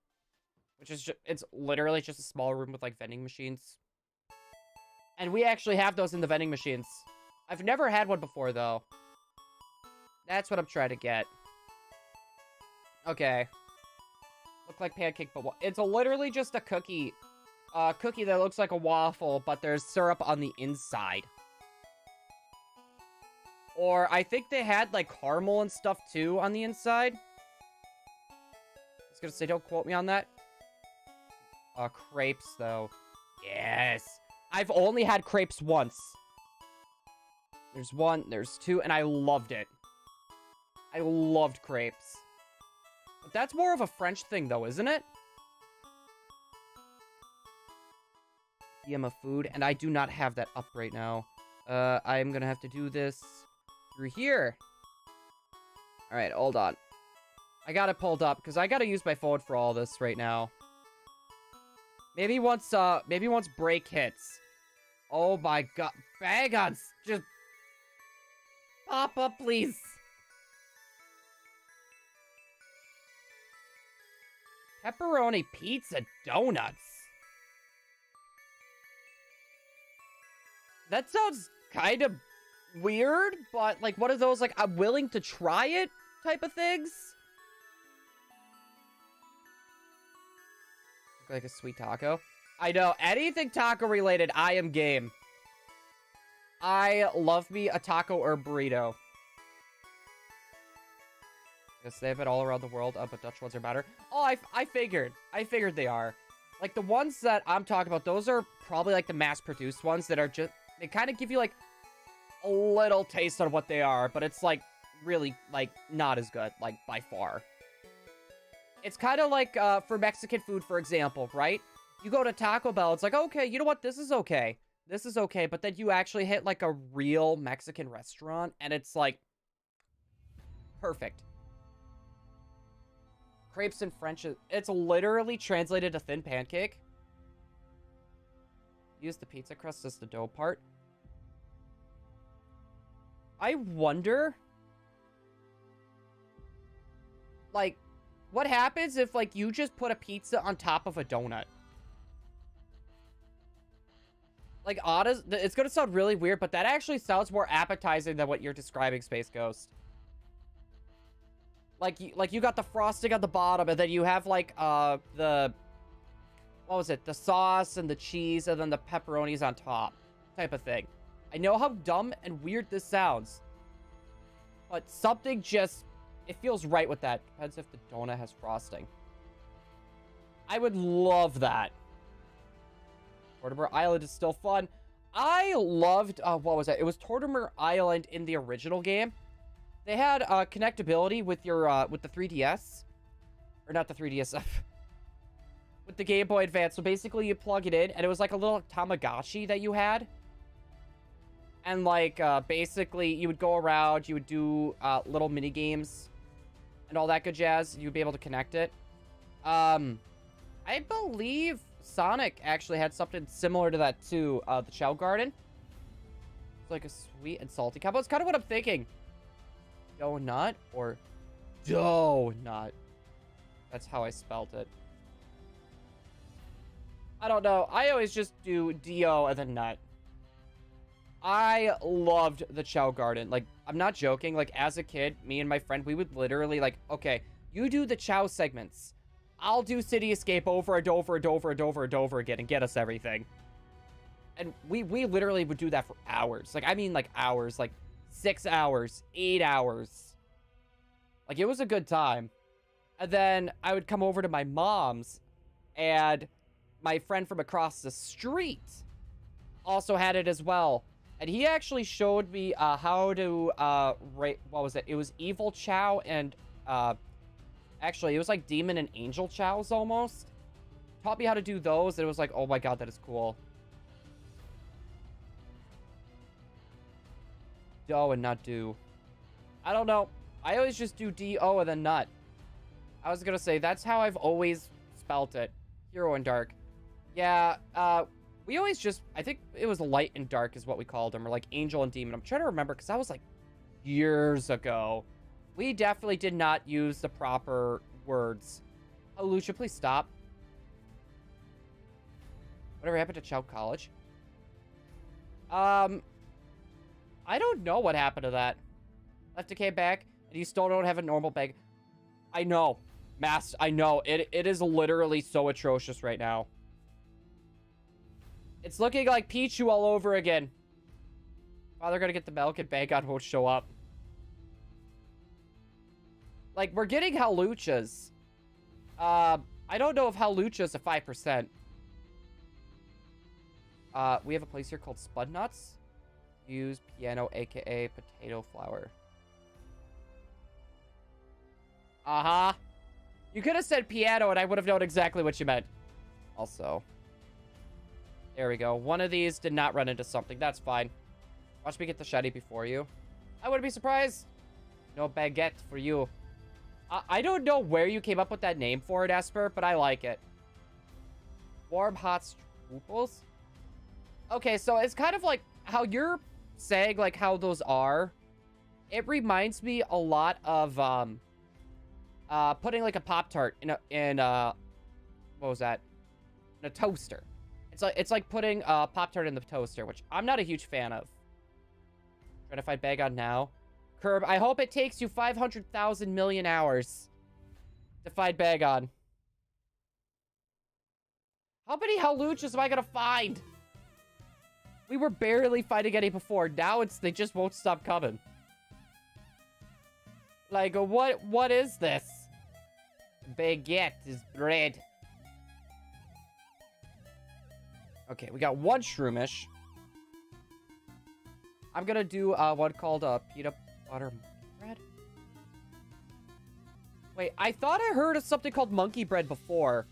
Which is it's literally just a small room with, like, vending machines. And we actually have those in the vending machines. I've never had one before, though. That's what I'm trying to get. Okay. Look like pancake, but it's literally just a cookie. A cookie that looks like a waffle, but there's syrup on the inside. Or I think they had, like, caramel and stuff, too, on the inside. I was gonna say, don't quote me on that. Crepes, though. Yes. I've only had crepes once. There's one, there's two, and I loved it. I loved crepes. But that's more of a French thing, though, isn't it? I'm a food, and I do not have that up right now. I am gonna have to do this through here. Alright, hold on. I got it pulled up, because I gotta use my phone for all this right now. Maybe once break hits. Oh my god. Bagons! Just pop up, please. Pepperoni pizza donuts. That sounds kind of weird, but like one of those, like, I'm willing to try it type of things. Like a sweet taco. I know, anything taco related, I am game. I love me a taco or burrito. Yes, they have it all around the world, but Dutch ones are better. Oh, I figured they are. Like, the ones that I'm talking about, those are probably, like, the mass-produced ones that are just, they kind of give you, like, a little taste on what they are, but it's, like, really, like, not as good, like, by far. It's kind of like, for Mexican food, for example, right? You go to Taco Bell, it's like, okay, you know what, this is okay. This is okay, but then you actually hit, like, a real Mexican restaurant, and it's, like, perfect. Crepes in French, it's literally translated to thin pancake. Use the pizza crust as the dough part. I wonder, like, what happens if, like, you just put a pizza on top of a donut? Like, honest, it's gonna sound really weird, but that actually sounds more appetizing than what you're describing, Space Ghost. Like you got the frosting on the bottom, and then you have, like, the... What was it? The sauce and the cheese, and then the pepperonis on top. Type of thing. I know how dumb and weird this sounds. But something just... It feels right with that. Depends if the donut has frosting. I would love that. Tortimer Island is still fun. I loved... what was it? It was Tortimer Island in the original game. They had connectability with your with the 3DS. Or not the 3DS. With the Game Boy Advance. So basically you plug it in, and it was like a little Tamagotchi that you had. And like basically you would go around, you would do little mini games and all that good jazz, you'd be able to connect it. I believe Sonic actually had something similar to that too. The Chow Garden. It's like a sweet and salty combo. It's kind of what I'm thinking. Donut or donut. That's how I spelt it. I don't know. I always just do D-O and then nut. I loved the Chow Garden. Like, I'm not joking. Like, as a kid, me and my friend, we would literally, like, okay, you do the Chow segments. I'll do City Escape over and over and over and over and over again and get us everything. And we literally would do that for hours. Like, I mean, like, hours. Like, 6 hours, 8 hours. Like, it was a good time. And then I would come over to my mom's, and my friend from across the street also had it as well. And he actually showed me how to, what was it? It was Evil Chow and, actually, it was like Demon and Angel Chows almost. Taught me how to do those, and it was like, oh my god, that is cool. Do and not do. I don't know. I always just do D-O and then nut. I was gonna say, that's how I've always spelt it. Hero and Dark. Yeah, we always just, I think it was Light and Dark is what we called them, or like Angel and Demon. I'm trying to remember, because that was like years ago. We definitely did not use the proper words. Oh, Lucia, please stop. Whatever happened to Chow College? I don't know what happened to that. Left decay back, and you still don't have a normal bag. I know. I know. It is literally so atrocious right now. It's looking like Pichu all over again. Father gonna get the milk and Bagon won't show up. Like, we're getting Haluchas. I don't know if Halucha's a 5%. We have a place here called Spud Nuts. Use piano, aka potato flour. Uh-huh. You could have said piano and I would have known exactly what you meant. Also. There we go. One of these did not run into something. That's fine. Watch me get the shiny before you. I wouldn't be surprised. No baguette for you. I don't know where you came up with that name for it, Esper, but I like it. Warm hot strooples? Okay, so it's kind of like how you're saying, like, how those are. It reminds me a lot of, putting, like, a Pop-Tart in what was that? In a toaster. It's like putting a Pop-Tart in the toaster, which I'm not a huge fan of. Trying to find Bagon now. Curb, I hope it takes you 500,000 million hours to find Bagon. How many Haluchas am I gonna find? We were barely fighting any before. Now they just won't stop coming. Like, what is this? Baguette is bread. Okay, we got one Shroomish. I'm gonna do one called peanut butter bread. Wait, I thought I heard of something called monkey bread before.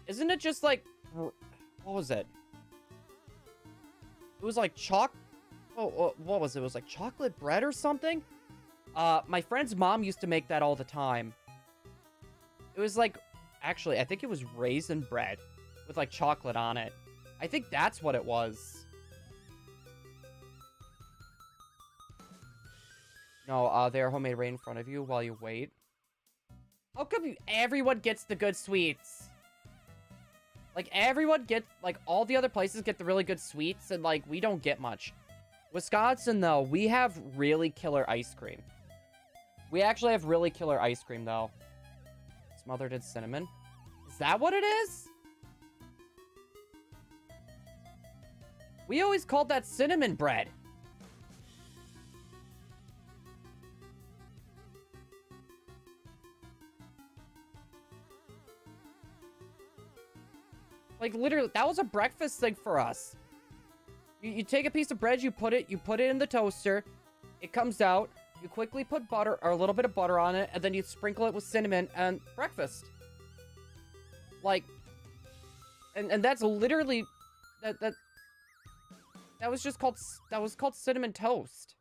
Isn't it just like, what was it? It was like what was it? It was like chocolate bread or something? My friend's mom used to make that all the time. It was like, actually, I think it was raisin bread with like chocolate on it. I think that's what it was. No, they're homemade right in front of you while you wait. How come everyone gets the good sweets? Like, everyone gets, like, all the other places get the really good sweets, and, like, we don't get much. Wisconsin, though, we have really killer ice cream. We actually have really killer ice cream, though. Smothered in cinnamon. Is that what it is? We always called that cinnamon bread. Like, literally, that was a breakfast thing for us. You take a piece of bread, you put it in the toaster. It comes out. You quickly put butter, or a little bit of butter on it, and then you sprinkle it with cinnamon and breakfast. Like, and that's literally, that was just called, that was called cinnamon toast.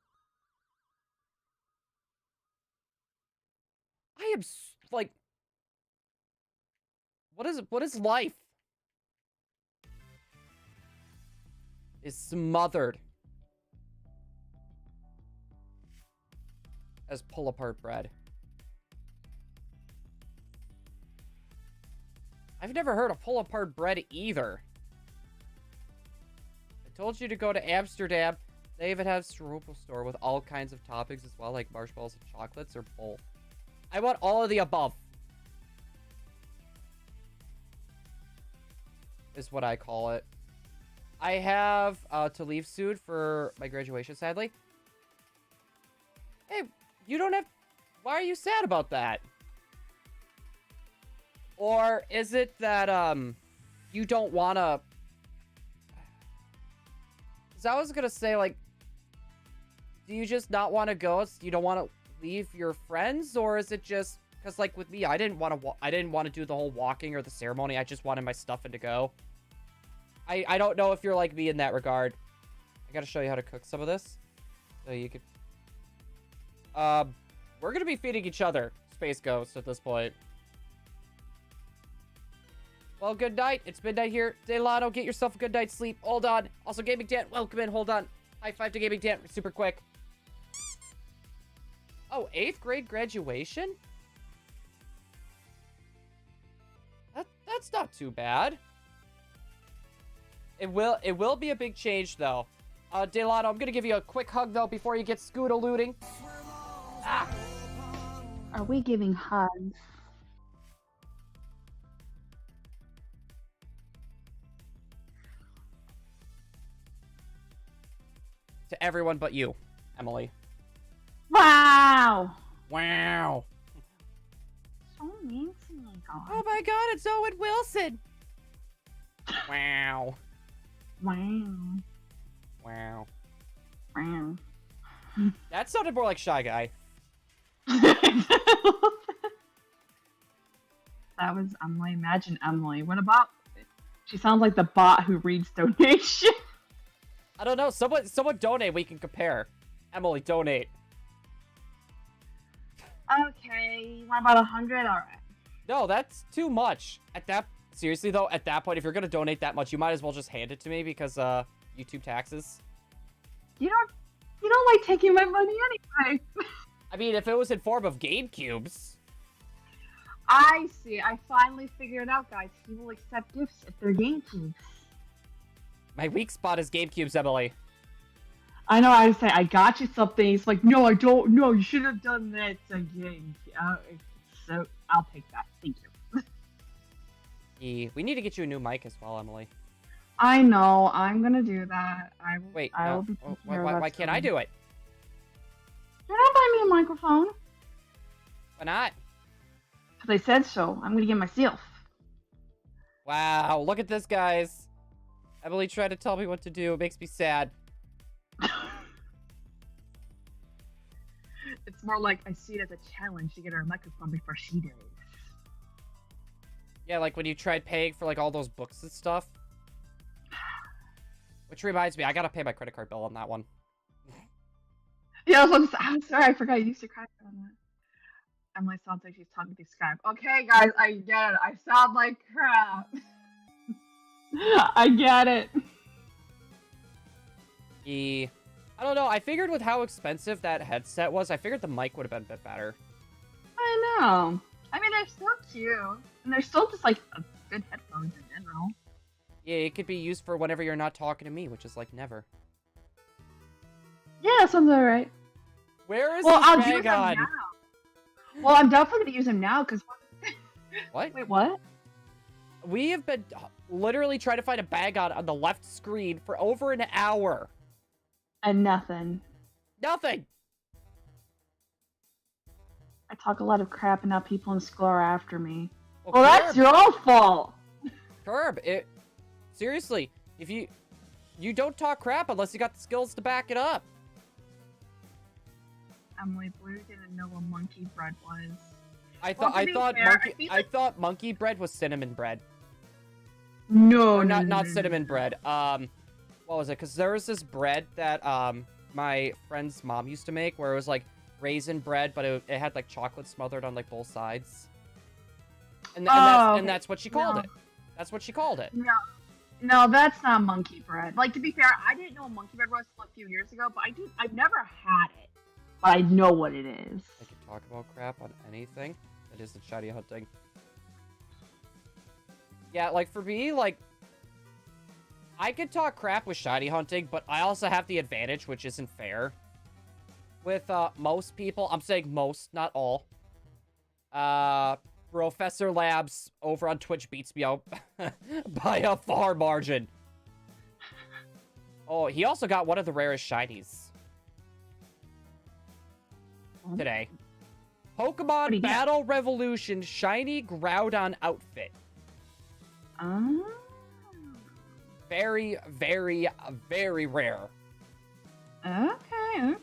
I I am, like... What is life? Is smothered. As pull-apart bread. I've never heard of pull-apart bread either. I told you to go to Amsterdam. They even have Shroomish store with all kinds of toppings as well, like marshmallows and chocolates, or both. I want all of the above. Is what I call it. I have to leave soon for my graduation, sadly. Hey, you don't have... Why are you sad about that? Or is it that, you don't want to... Because I was going to say, like, do you just not want to go? You don't want to leave your friends? Or is it just... Because, like, with me, I didn't want to do the whole walking or the ceremony. I just wanted my stuff and to go. I don't know if you're like me in that regard. I got to show you how to cook some of this. So you could... We're going to be feeding each other, Space Ghost, at this point. Well, good night. It's midnight here. Delano, get yourself a good night's sleep. Hold on. Also, Gaming Dan, welcome in. Hold on. High five to Gaming Dan. Super quick. Oh, 8th grade graduation? That's not too bad. It will be a big change, though. Delano, I'm gonna give you a quick hug, though, before you get scoot-a-looting. Ah! Are we giving hugs? To everyone but you, Emily. Wow! Wow. So mean to me, God. Oh my god, it's Owen Wilson! Wow. Wow. Wow. Wow. That sounded more like Shy Guy. That was Emily. Imagine Emily. What about... She sounds like the bot who reads donation. I don't know. Someone donate. We can compare. Emily, donate. Okay. What about 100? Alright. No, that's too much. Seriously though, at that point, if you're gonna donate that much, you might as well just hand it to me because YouTube taxes. You don't like taking my money anyway. I mean, if it was in form of GameCubes. I see. I finally figured it out, guys. He will accept gifts if they're GameCubes. My weak spot is GameCubes, Emily. I know. I say I got you something. He's like, no, I don't. No, you should have done that again. So I'll take that. Thank you. We need to get you a new mic as well, Emily. I know. I'm gonna do that. Wait, I no. will be Why can't I do it? You're not buying me a microphone. Why not? Because I said so. I'm gonna get myself. Wow, look at this, guys. Emily tried to tell me what to do. It makes me sad. It's more like I see it as a challenge to get her a microphone before she does. Yeah, like when you tried paying for like all those books and stuff. Which reminds me, I gotta pay my credit card bill on that one. Yeah, I'm sorry, I forgot you used to cry on that. Emily sounds like she's talking through Skype. Okay, guys, I get it. I sound like crap. I get it. I don't know. I figured with how expensive that headset was, I figured the mic would have been a bit better. I know. I mean, they're still cute. And they're still just, like, good headphones in general. Yeah, it could be used for whenever you're not talking to me, which is, like, never. Yeah, that sounds alright. Where is I'll this use them Bagon? now. Well, I'm definitely going to use them now, because... What? Wait, what? We have been literally trying to find a Bagon on the left screen for over an hour. And nothing. Nothing! I talk a lot of crap and now people in school are after me. Well, Well, that's your fault! Curb, seriously, if you don't talk crap unless you got the skills to back it up. Emily, Blue didn't know what monkey bread was. I Well, to be fair, I thought monkey bread was cinnamon bread. No, Or not no, cinnamon no. bread. What was it? Because there was this bread that my friend's mom used to make where it was like raisin bread, but it had like chocolate smothered on like both sides. And Okay. that's what she called it. That's what she called it. No, that's not monkey bread. Like, to be fair, I didn't know what monkey bread was a few years ago, but I've never had it. But I know what it is. I can talk about crap on anything. That isn't shiny hunting. Yeah, like, for me, like, I could talk crap with shiny hunting, but I also have the advantage, which isn't fair. With, most people, I'm saying most, not all. Professor Labs over on Twitch beats me out by a far margin. Oh, he also got one of the rarest shinies today. Pokemon Battle Revolution Shiny Groudon outfit. Very, very, very rare. Okay.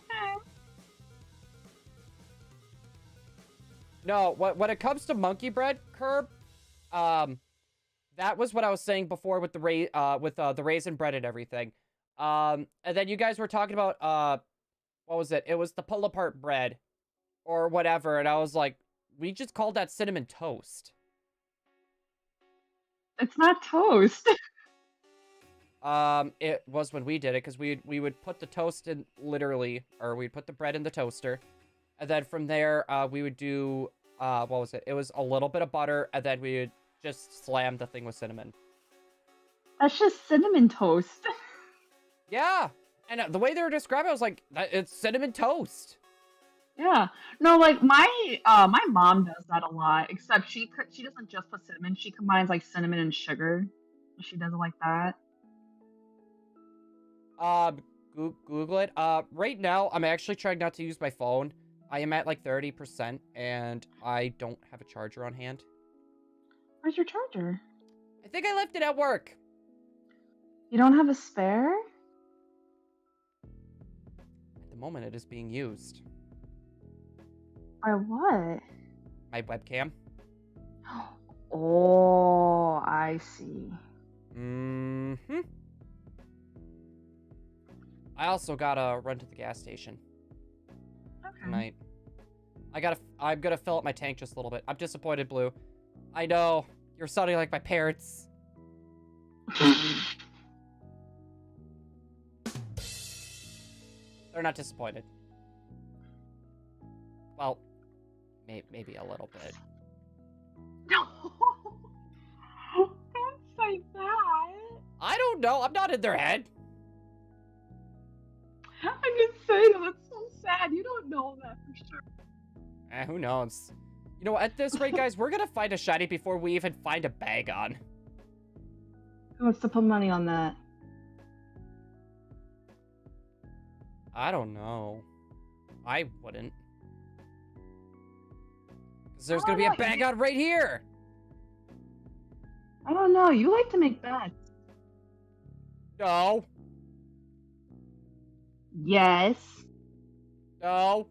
No, when it comes to monkey bread, Curb, that was what I was saying before with the raisin bread and everything. And then you guys were talking about what was it? It was the pull apart bread or whatever, and I was like, we just called that cinnamon toast. It's not toast. It was when we did it, because we would put the toast in we'd put the bread in the toaster, and then from there, we would do, what was it? It was a little bit of butter, and then we would just slam the thing with cinnamon. That's just cinnamon toast. Yeah, and the way they were describing it, I was like, it's cinnamon toast. Yeah. No, like, my mom does that a lot, except she doesn't just put cinnamon, she combines, like, cinnamon and sugar. She does it like that. Google it. Right now, I'm actually trying not to use my phone. I am at like 30%, and I don't have a charger on hand. Where's your charger? I think I left it at work. You don't have a spare? At the moment, it is being used. By what? My webcam. Oh, I see. Mm-hmm. I also gotta run to the gas station. Okay. Tonight. I'm gonna fill up my tank just a little bit. I'm disappointed, Blue. I know. You're sounding like my parents. They're not disappointed. Well, maybe a little bit. No! Don't say that! I don't know. I'm not in their head. I'm just saying, that's so sad. You don't know that for sure. Who knows? You know, at this rate, guys, we're gonna find a shiny before we even find a Bagon. Who wants to put money on that? I don't know. I wouldn't. Because there's gonna be a Bagon right here! I don't know. You like to make bets. No. Yes. No.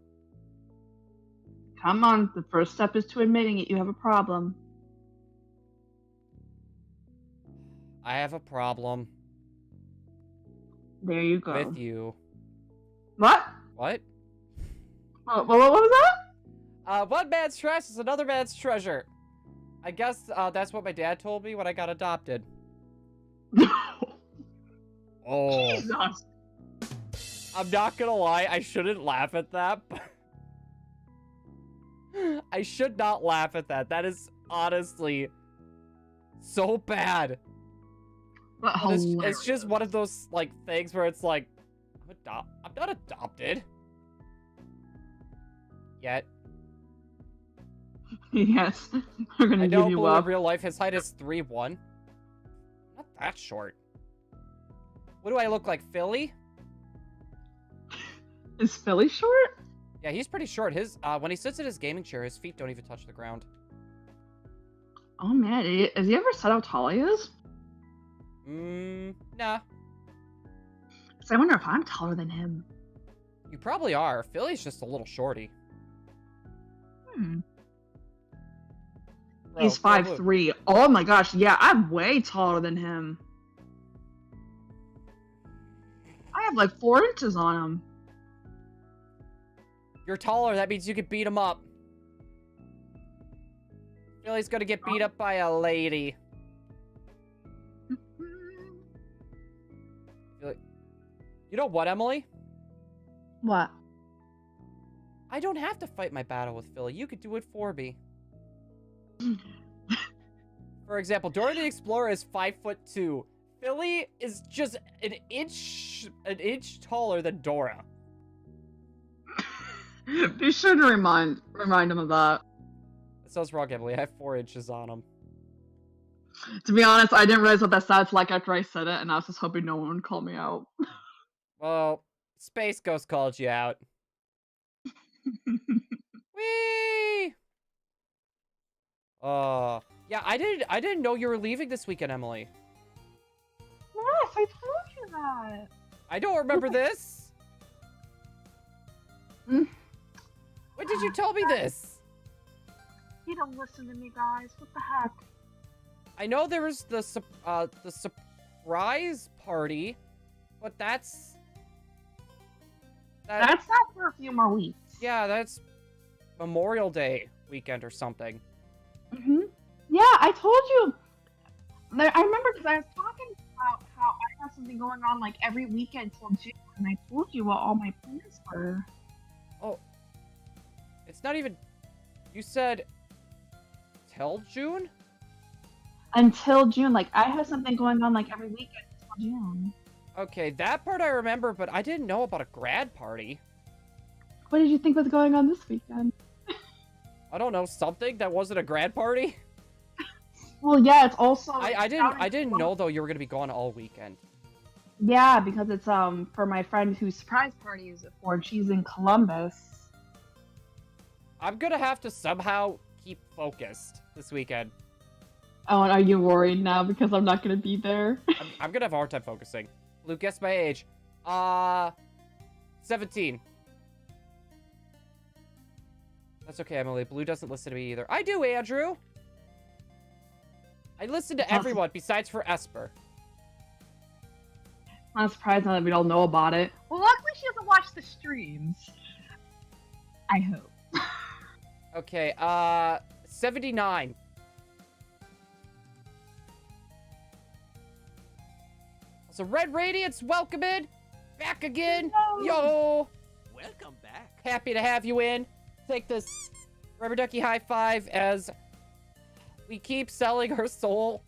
Come on. The first step is to admitting it. You have a problem. I have a problem. There you go. With you. What? What? What was that? One man's trash is another man's treasure. I guess that's what my dad told me when I got adopted. Oh. Jesus. I'm not gonna lie, I shouldn't laugh at that. I should not laugh at that. That is honestly so bad. It's just one of those like things where it's like, I'm not adopted. Yet. Yes, we're gonna give you up. In real life, his height is 3'1". Not that short. What do I look like, Philly? Is Philly short? Yeah, he's pretty short. His when he sits in his gaming chair, his feet don't even touch the ground. Oh man, has he ever said how tall he is? Nah. So I wonder if I'm taller than him. You probably are. Philly's just a little shorty. Bro, Bro, he's 5'3". Oh my gosh, yeah, I'm way taller than him. I have like 4 inches on him. You're taller. That means you can beat him up. Philly's gonna get beat up by a lady. You know what, Emily? What? I don't have to fight my battle with Philly. You could do it for me. For example, Dora the Explorer is 5'2". Philly is just an inch taller than Dora. Be sure to remind him of that. That sounds wrong, Emily. I have 4 inches on him. To be honest, I didn't realize what that sounds like after I said it, and I was just hoping no one would call me out. Well, Space Ghost called you out. Whee! Yeah, I didn't know you were leaving this weekend, Emily. Yes, I told you that. I don't remember this. When did you tell me this? You don't listen to me, guys. What the heck? I know there was the surprise party, but that's not for a few more weeks. Yeah, that's Memorial Day weekend or something. Yeah, I told you. I remember because I was talking about how I have something going on like every weekend till June, and I told you what all my plans were. Oh, it's not even. You said till June? Until June, like I have something going on like every weekend until June. Okay, that part I remember, but I didn't know about a grad party. What did you think was going on this weekend? I don't know, something that wasn't a grad party? Well, yeah, it's also. I didn't know though you were gonna be gone all weekend. Yeah, because it's for my friend whose surprise party is it for, and she's in Columbus. I'm gonna have to somehow keep focused this weekend. Oh, and are you worried now because I'm not gonna be there? I'm gonna have a hard time focusing. Luke, guess my age. 17. That's okay, Emily. Blue doesn't listen to me either. I do, Andrew! I listen to everyone besides for Esper. I'm not surprised now that we don't know about it. Well, luckily she doesn't watch the streams. I hope. Okay, 79. So Red Radiance, welcome in. Back again. Yo. Welcome back. Happy to have you in. Take this rubber ducky high five as we keep selling her soul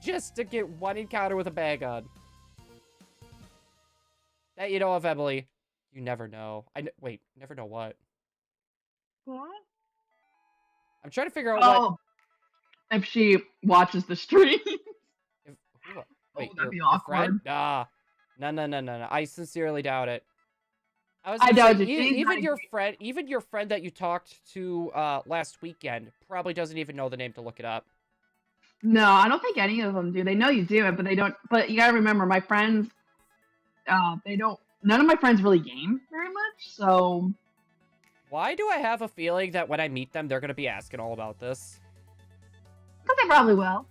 just to get one encounter with a Bagon. That you know of, Emily. You never know. Wait, never know what? What? I'm trying to figure out what... If she watches the stream. Wait, that'd be awkward. No. I sincerely doubt it. I doubt it. Even your friend that you talked to last weekend probably doesn't even know the name to look it up. No, I don't think any of them do. They know you do it, but they don't. But you gotta remember, my friends, they don't. None of my friends really game very much, so. Why do I have a feeling that when I meet them, they're gonna be asking all about this? Because they probably will.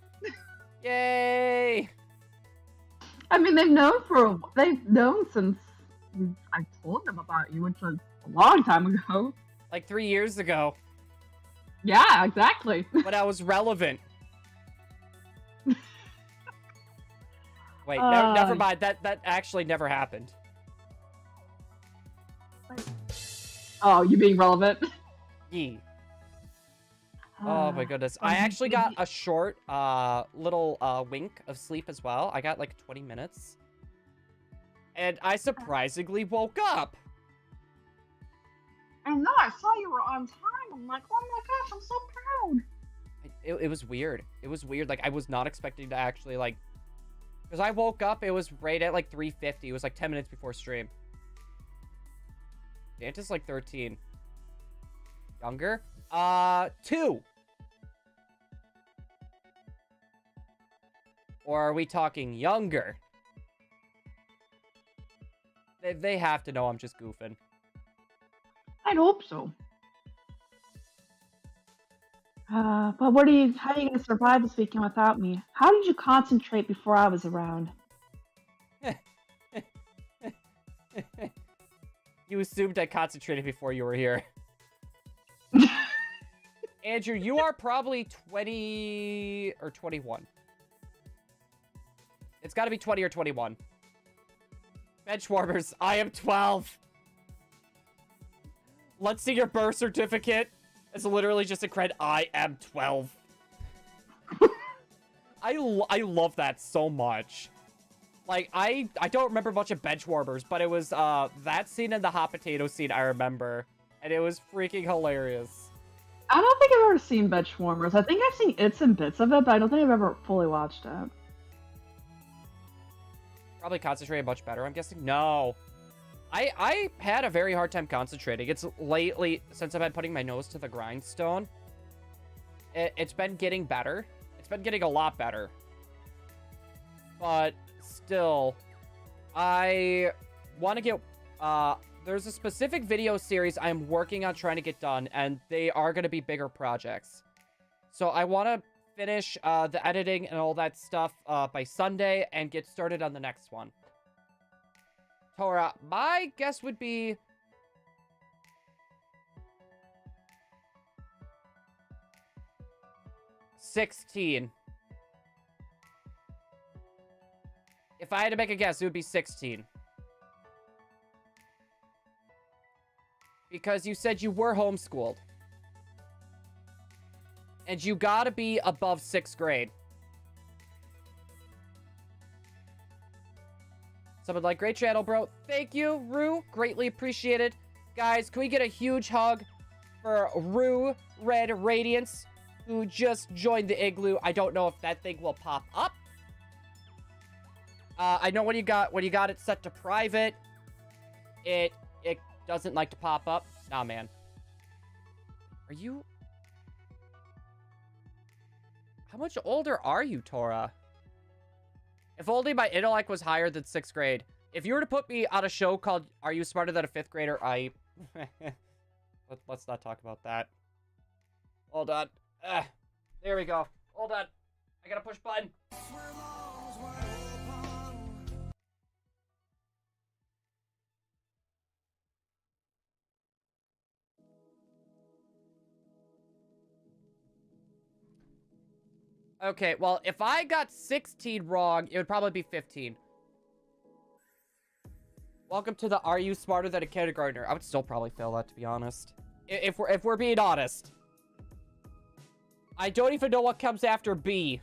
Yay! I mean, they've known since I told them about you, which was a long time ago. Like 3 years ago. Yeah, exactly. When I was relevant. Wait, never mind. That actually never happened. Oh, you being relevant? Yee. Oh my goodness. I actually got a short little wink of sleep as well. I got like 20 minutes. And I surprisingly woke up. I know, I saw you were on time. I'm like, oh my gosh, I'm so proud. It was weird. It was weird. Like, I was not expecting to actually, like... Because I woke up, it was right at like 3:50. It was like 10 minutes before stream. Danta's like 13. Younger? 2. Or are we talking younger? They have to know I'm just goofing. I'd hope so. But how are you gonna survive this weekend without me? How did you concentrate before I was around? You assumed I concentrated before you were here. Andrew, you are probably 20 or 21. It's got to be 20 or 21. Benchwarmers, I am 12. Let's see your birth certificate. It's literally just a cred. I am 12. I love that so much. Like, I don't remember much of Benchwarmers, but it was that scene and the hot potato scene I remember. And it was freaking hilarious. I don't think I've ever seen Benchwarmers. I think I've seen its and bits of it, but I don't think I've ever fully watched it. Probably concentrated much better, I'm guessing. No. I had a very hard time concentrating. It's lately, since I've been putting my nose to the grindstone, it's been getting better. It's been getting a lot better. But still, I want to get... there's a specific video series I'm working on trying to get done, and they are going to be bigger projects. So I want to finish the editing and all that stuff by Sunday and get started on the next one. Tora, my guess would be... $16. If I had to make a guess, it would be 16. Because you said you were homeschooled. And you gotta be above 6th grade. Someone like, great channel, bro. Thank you, Rue. Greatly appreciated. Guys, can we get a huge hug for Rue Red Radiance, who just joined the igloo? I don't know if that thing will pop up. I know when you got it set to private, it doesn't like to pop up. Nah, man. Are you... How much older are you, Tora? If only my intellect was higher than 6th grade. If you were to put me on a show called Are You Smarter Than a 5th Grader, let's not talk about that. Hold on. There we go. Hold on. I gotta push button. Okay, well, if I got 16 wrong, it would probably be 15. Welcome to the Are You Smarter Than a Kindergartner? I would still probably fail that, to be honest. If we're being honest. I don't even know what comes after B.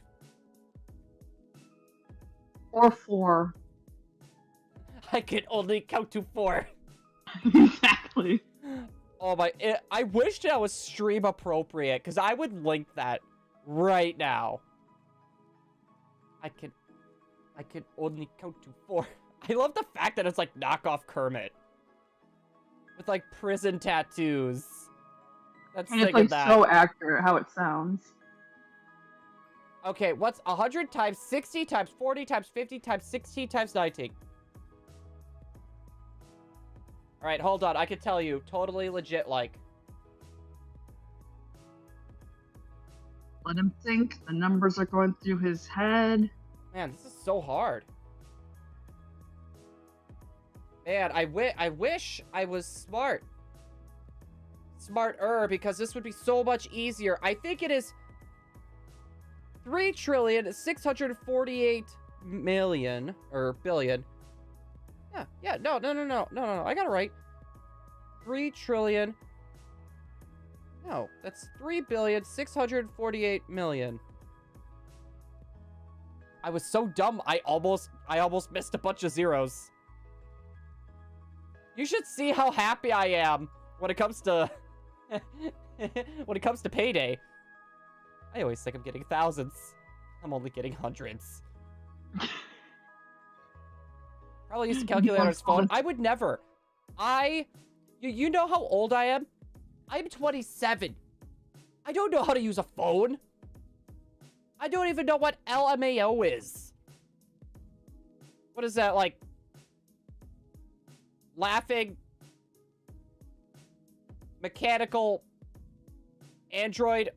Or 4. I can only count to 4. Exactly. Oh my, I wish that was stream appropriate, because I would link that right now. I can only count to 4. I love the fact that it's like knockoff Kermit. With like prison tattoos. That's and it's like so accurate how it sounds. Okay, what's 100 times 60 times 40 times 50 times 60 times 19? Alright, hold on. I can tell you. Totally legit, like. Let him think. The numbers are going through his head. Man, this is so hard. Man, I wish I was smart. Smarter, because this would be so much easier. I think it is 3,648,000,000 or billion. Yeah, no. I got it right. 3 trillion. No, that's 3,648,000,000. I was so dumb. I almost missed a bunch of zeros. You should see how happy I am when it comes to when it comes to payday. I always think I'm getting thousands. I'm only getting hundreds. Probably used to calculate on his phone. I would never. You know how old I am? I'm 27. I don't know how to use a phone. I don't even know what LMAO is. What is that, like? Laughing mechanical android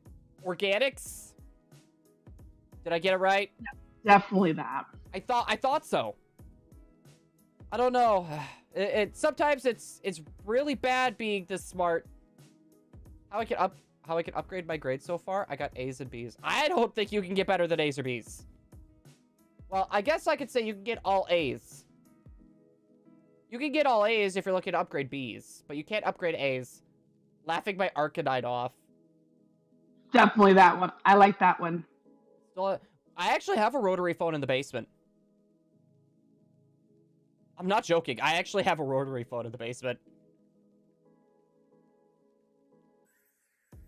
organics? Did I get it right? Yeah, definitely that. I thought so. I don't know. Sometimes it's really bad being this smart. How I can upgrade my grades so far? I got A's and B's. I don't think you can get better than A's or B's. Well, I guess I could say you can get all A's. You can get all A's if you're looking to upgrade B's, but you can't upgrade A's. Laughing my Arcanine off. Definitely that one. I like that one. So, I actually have a rotary phone in the basement. I'm not joking. I actually have a rotary phone in the basement.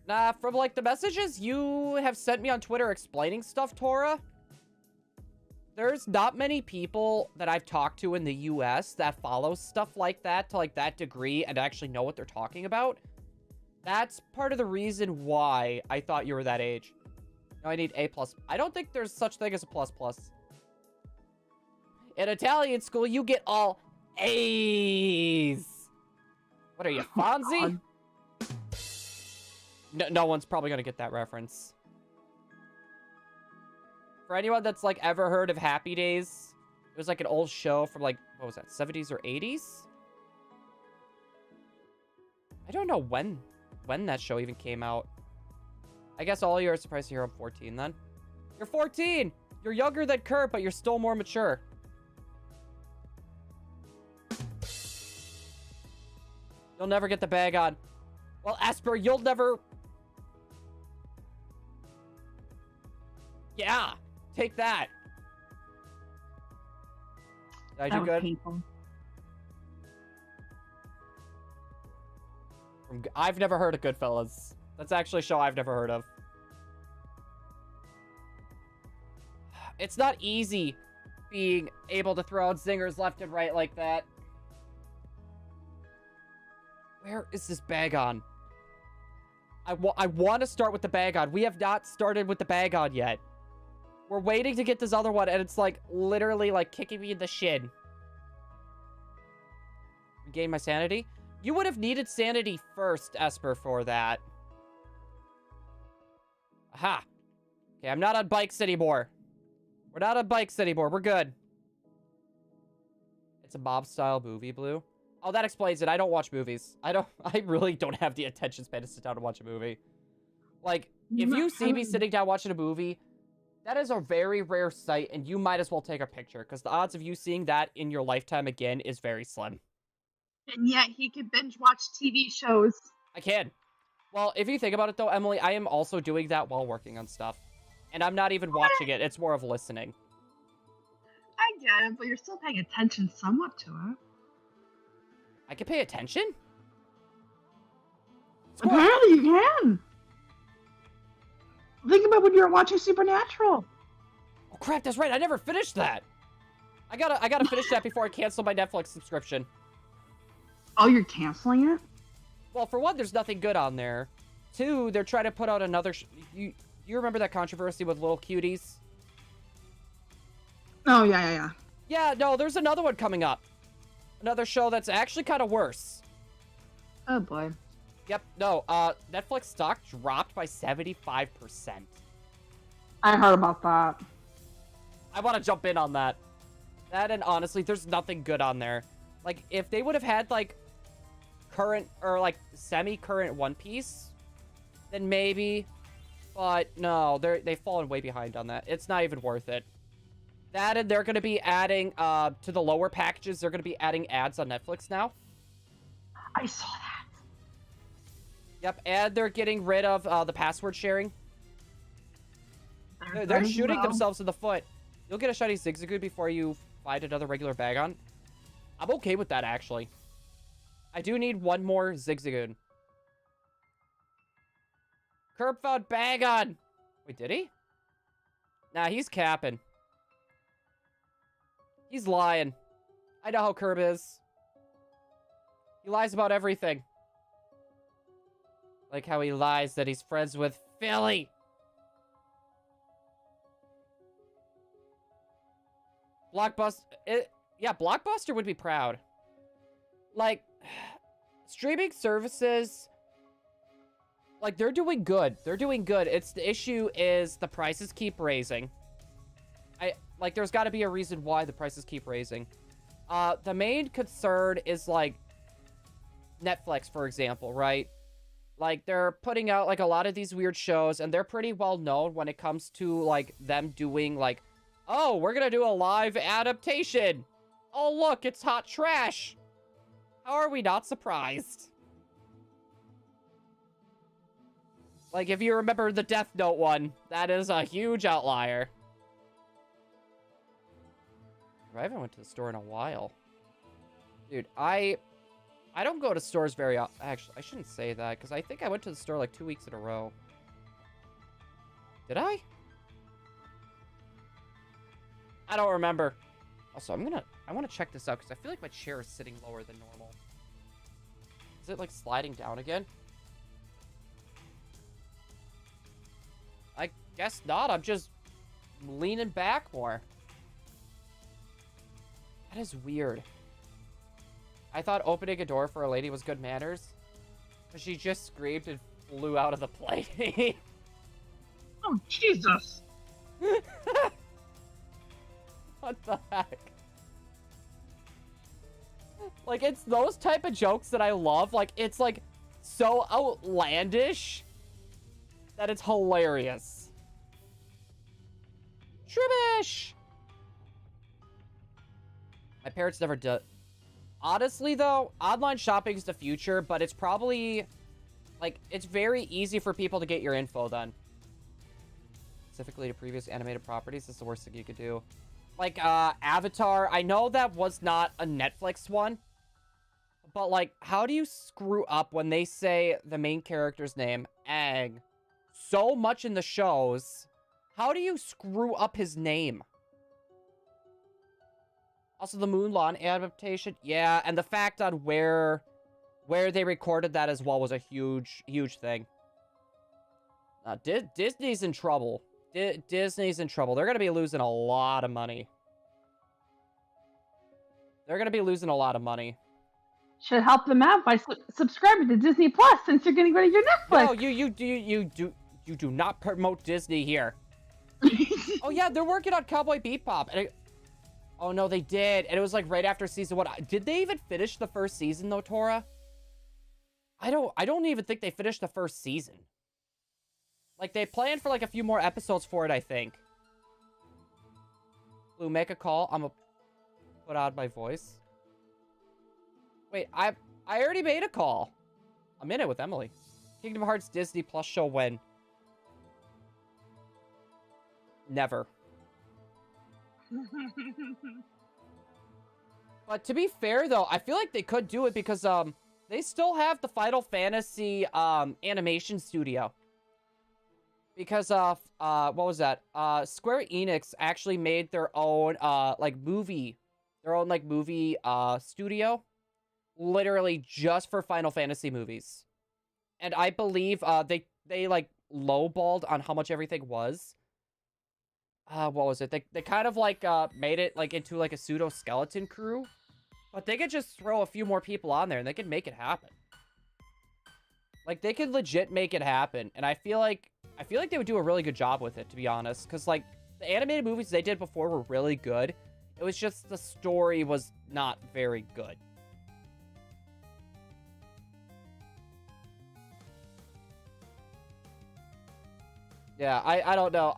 Nah, from, like, the messages you have sent me on Twitter explaining stuff, Tora, there's not many people that I've talked to in the US that follow stuff like that to, like, that degree and actually know what they're talking about. That's part of the reason why I thought you were that age. No, I need A+. I don't think there's such thing as a plus plus. In Italian school, you get all A's. What are you, Fonzie? No one's probably gonna get that reference. For anyone that's, like, ever heard of Happy Days, it was, like, an old show from, like, what was that, 70s or 80s? I don't know when that show even came out. I guess all of you are surprised to hear I'm 14, then. You're 14! You're younger than Kurt, but you're still more mature. You'll never get the Bagon. Well, Esper, you'll never... Yeah! Take that! Did I do good? Painful. I've never heard of Goodfellas. That's actually a show I've never heard of. It's not easy being able to throw out zingers left and right like that. Where is this Bagon? I want to start with the Bagon. We have not started with the Bagon yet. We're waiting to get this other one, and it's, like, literally, like, kicking me in the shin. Regain my sanity? You would have needed sanity first, Esper, for that. Aha. Okay, I'm not on bikes anymore. We're not on bikes anymore. We're good. It's a mob-style movie, Blue. Oh, that explains it. I don't watch movies. I really don't have the attention span to sit down and watch a movie. Like, if you see me sitting down watching a movie, that is a very rare sight, and you might as well take a picture, because the odds of you seeing that in your lifetime again is very slim. And yet he can binge watch TV shows. I can. Well, if you think about it, though, Emily, I am also doing that while working on stuff. And I'm not even watching it. It's more of listening. I get it, but you're still paying attention somewhat to it. I can pay attention? Apparently you can. Think about when you were watching Supernatural. Oh, crap, that's right. I never finished that. I gotta finish that before I cancel my Netflix subscription. Oh, you're canceling it? Well, for one, there's nothing good on there. Two, they're trying to put out another... You remember that controversy with Little Cuties? Oh, yeah. Yeah, no, there's another one coming up. Another show that's actually kind of worse. Oh, boy. Yep, no, Netflix stock dropped by 75%. I heard about that. I want to jump in on that. That, and honestly, there's nothing good on there. Like, if they would have had, like, current, or, like, semi-current One Piece, then maybe. But, no, they've fallen way behind on that. It's not even worth it. That, and they're going to be adding, to the lower packages, they're going to be adding ads on Netflix now. I saw that. Yep, and they're getting rid of, the password sharing. They're shooting themselves in the foot. You'll get a shiny Zigzagoon before you find another regular Bagon. I'm okay with that, actually. I do need one more Zigzagoon. Curb found Bagon! Wait, did he? Nah, he's capping. He's lying. I know how Curb is. He lies about everything. Like how he lies that he's friends with Philly. Blockbuster... Yeah, Blockbuster would be proud. Like, streaming services... Like, they're doing good. They're doing good. It's the issue is the prices keep raising. Like, there's got to be a reason why the prices keep raising. The main concern is, like, Netflix, for example, right? Like, they're putting out, like, a lot of these weird shows, and they're pretty well known when it comes to, like, them doing, like, oh, we're gonna do a live adaptation. Oh, look, it's hot trash. How are we not surprised? Like, if you remember the Death Note one, that is a huge outlier. I haven't went to the store in a while. Dude, I don't go to stores very often. Actually, I shouldn't say that, because I think I went to the store like 2 weeks in a row. Did I? I don't remember. Also, I want to check this out, because I feel like my chair is sitting lower than normal. Is it, like, sliding down again? I guess not. I'm just leaning back more. That is weird. I thought opening a door for a lady was good manners. But she just screamed and flew out of the plane. Oh, Jesus. What the heck? Like, it's those type of jokes that I love. Like, it's, like, so outlandish that it's hilarious. Shroomish! My parents never did. Honestly, though, online shopping is the future, but it's probably, like, it's very easy for people to get your info then. Specifically to previous animated properties, this is the worst thing you could do. Like, Avatar, I know that was not a Netflix one, but, like, how do you screw up when they say the main character's name, Aang, so much in the shows? How do you screw up his name? Also, the Mulan adaptation, yeah, and the fact on where they recorded that as well was a huge, huge thing. Disney's in trouble. Disney's in trouble. They're going to be losing a lot of money. They're going to be losing a lot of money. Should help them out by subscribing to Disney Plus since you're going to go to your Netflix. No, you do not promote Disney here. Oh yeah, they're working on Cowboy Bebop. And oh no, they did. And it was like right after season 1. Did they even finish the first season though, Tora? I don't even think they finished the first season. Like, they planned for like a few more episodes for it, I think. Blue, make a call. I'm gonna put on my voice. Wait, I already made a call. I'm in it with Emily. Kingdom Hearts Disney Plus show when? Never. But to be fair, though, I feel like they could do it because they still have the Final Fantasy animation studio. Because of what was that? Square Enix actually made their own movie studio, literally just for Final Fantasy movies. And I believe they like lowballed on how much everything was. What was it? They kind of like made it like into like a pseudo skeleton crew, but they could just throw a few more people on there and they could make it happen. Like, they could legit make it happen, and I feel like they would do a really good job with it, to be honest, because like the animated movies they did before were really good. It was just the story was not very good. Yeah, I don't know.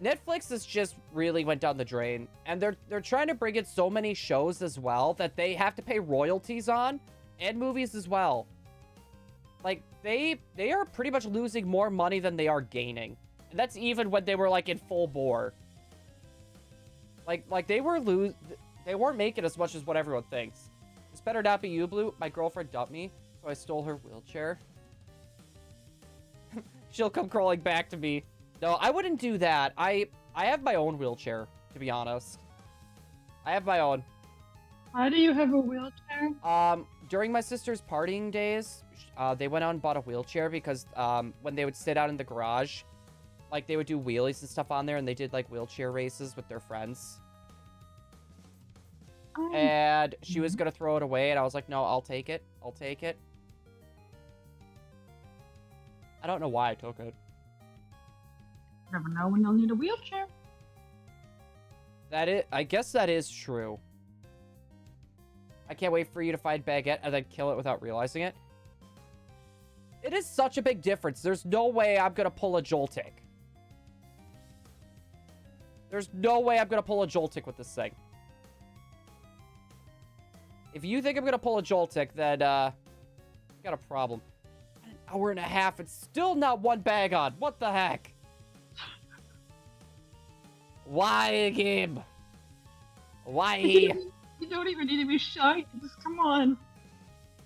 Netflix has just really went down the drain, and they're trying to bring in so many shows as well that they have to pay royalties on, and movies as well. Like, they are pretty much losing more money than they are gaining. And that's even when they were like in full bore. Like they weren't making as much as what everyone thinks. This better not be you, Blue. My girlfriend dumped me, so I stole her wheelchair. She'll come crawling back to me. No, I wouldn't do that. I have my own wheelchair, to be honest. I have my own. Why do you have a wheelchair? During my sister's partying days, they went out and bought a wheelchair because when they would sit out in the garage, like, they would do wheelies and stuff on there, and they did like wheelchair races with their friends. And she was gonna throw it away, and I was like, no, I'll take it. I'll take it. I don't know why I took it. Never know when you'll need a wheelchair. I guess that is true. I can't wait for you to find Baguette and then kill it without realizing it. It is such a big difference. There's no way I'm going to pull a Joltik. There's no way I'm going to pull a Joltik with this thing. If you think I'm going to pull a Joltik, then, you got a problem. An hour and a half, it's still not one Bagon. What the heck? Why, game? Why? You don't even need to be shy. Just come on.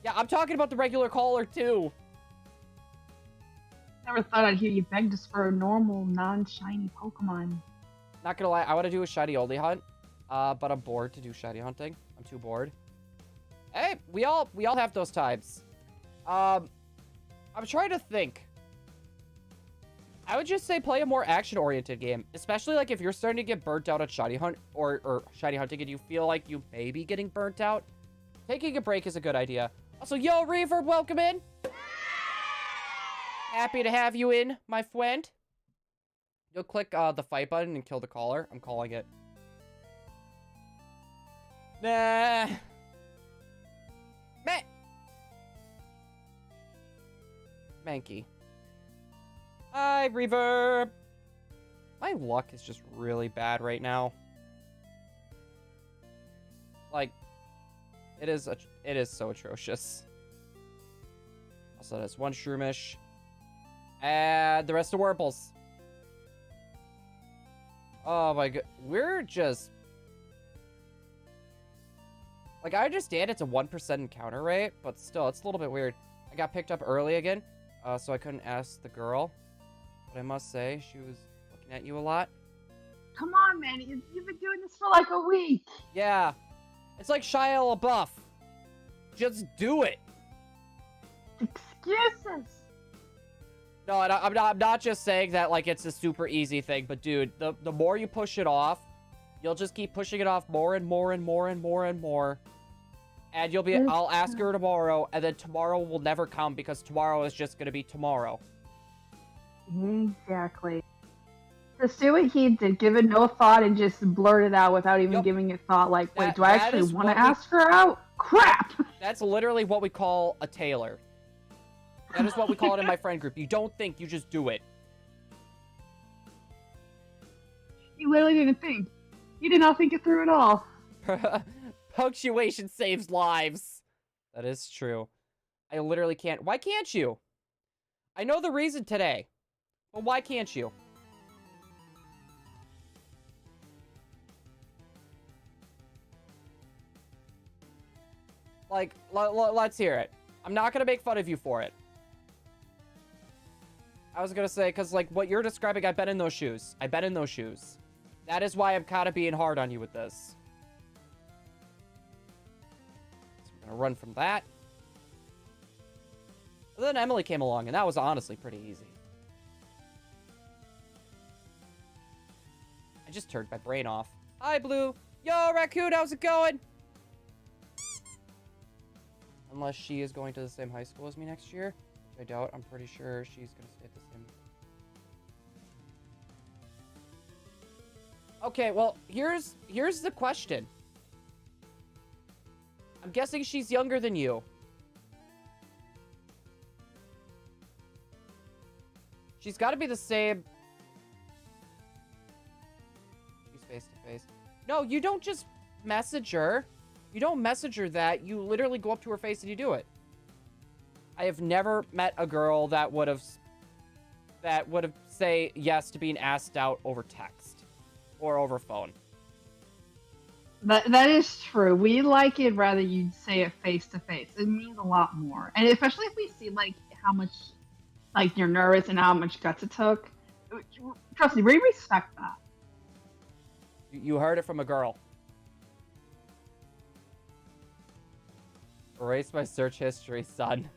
Yeah, I'm talking about the regular caller, too. Never thought I'd hear you beg just for a normal, non-shiny Pokemon. Not gonna lie, I want to do a shiny only hunt, but I'm bored to do shiny hunting. I'm too bored. Hey, we all have those times. I'm trying to think. I would just say play a more action-oriented game, especially like if you're starting to get burnt out at shiny hunt or shiny hunting and you feel like you may be getting burnt out. Taking a break is a good idea. Also, yo, Reverb, welcome in. Happy to have you in, my friend. You'll click the fight button and kill the caller. I'm calling it. Nah. Meh. Mankey. Hi, Reverb. My luck is just really bad right now. Like, it is so atrocious. Also, there's one Shroomish. And the rest are Wurples. Oh my god. We're just... Like, I understand it's a 1% encounter rate, but still, it's a little bit weird. I got picked up early again, so I couldn't ask the girl. But I must say, she was looking at you a lot. Come on, man. You've been doing this for like a week. Yeah. It's like Shia LaBeouf. Just do it. Excuses. No, I'm not just saying that like it's a super easy thing, but dude, the more you push it off, you'll just keep pushing it off more and more and more and more and more. And you'll be, I'll ask her tomorrow, and then tomorrow will never come because tomorrow is just going to be tomorrow. Exactly. Just do what he did. Give it no thought and just blurt it out without even giving it thought. Like, wait, do I actually want to ask her out? Crap! That's literally what we call a tailor. That is what we call it in my friend group. You don't think, you just do it. You literally didn't think. You did not think it through at all. Punctuation saves lives. That is true. I literally can't. Why can't you? I know the reason today. But why can't you? Like, let's hear it. I'm not gonna make fun of you for it. I was gonna say, because, like, what you're describing, I've been in those shoes. I've been in those shoes. That is why I'm kind of being hard on you with this. So we're gonna run from that. But then Emily came along, and that was honestly pretty easy. I just turned my brain off. Hi, Blue. Yo, Raccoon, how's it going? Unless she is going to the same high school as me next year. Which I doubt. I'm pretty sure she's going to stay at the same. Okay, well, here's the question. I'm guessing she's younger than you. She's got to be the same. She's face to face. No, you don't just message her. You don't message her that. You literally go up to her face and you do it. I have never met a girl that would have say yes to being asked out over text or over phone. That is true. We like it rather you say it face to face. It means a lot more, and especially if we see like how much like you're nervous and how much guts it took. Trust me, we respect that. You heard it from a girl. Erase my search history, son.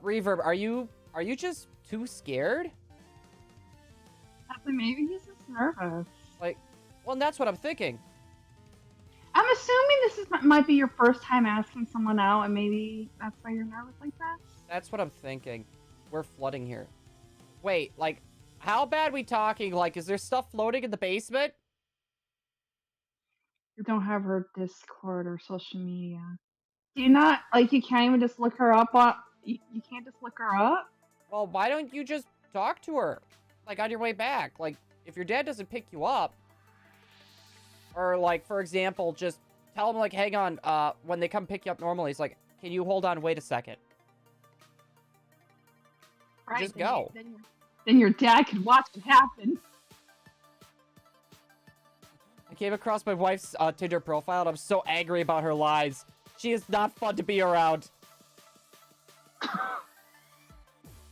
Reverb, are you just too scared? Maybe he's just nervous. Like, well, that's what I'm thinking. I'm assuming might be your first time asking someone out, and maybe that's why you're nervous like that. That's what I'm thinking. We're flooding here. Wait, like, how bad we talking? Like, is there stuff floating in the basement? You don't have her Discord or social media. Do you not, like, you can't even just look her up on, you can't just look her up? Well, why don't you just talk to her? Like, on your way back. Like, if your dad doesn't pick you up, or, like, for example, just tell him, like, hang on, when they come pick you up normally, it's like, can you hold on, wait a second? Right, Just go. Then your dad can watch what happens. I came across my wife's Tinder profile, and I'm so angry about her lies. She is not fun to be around.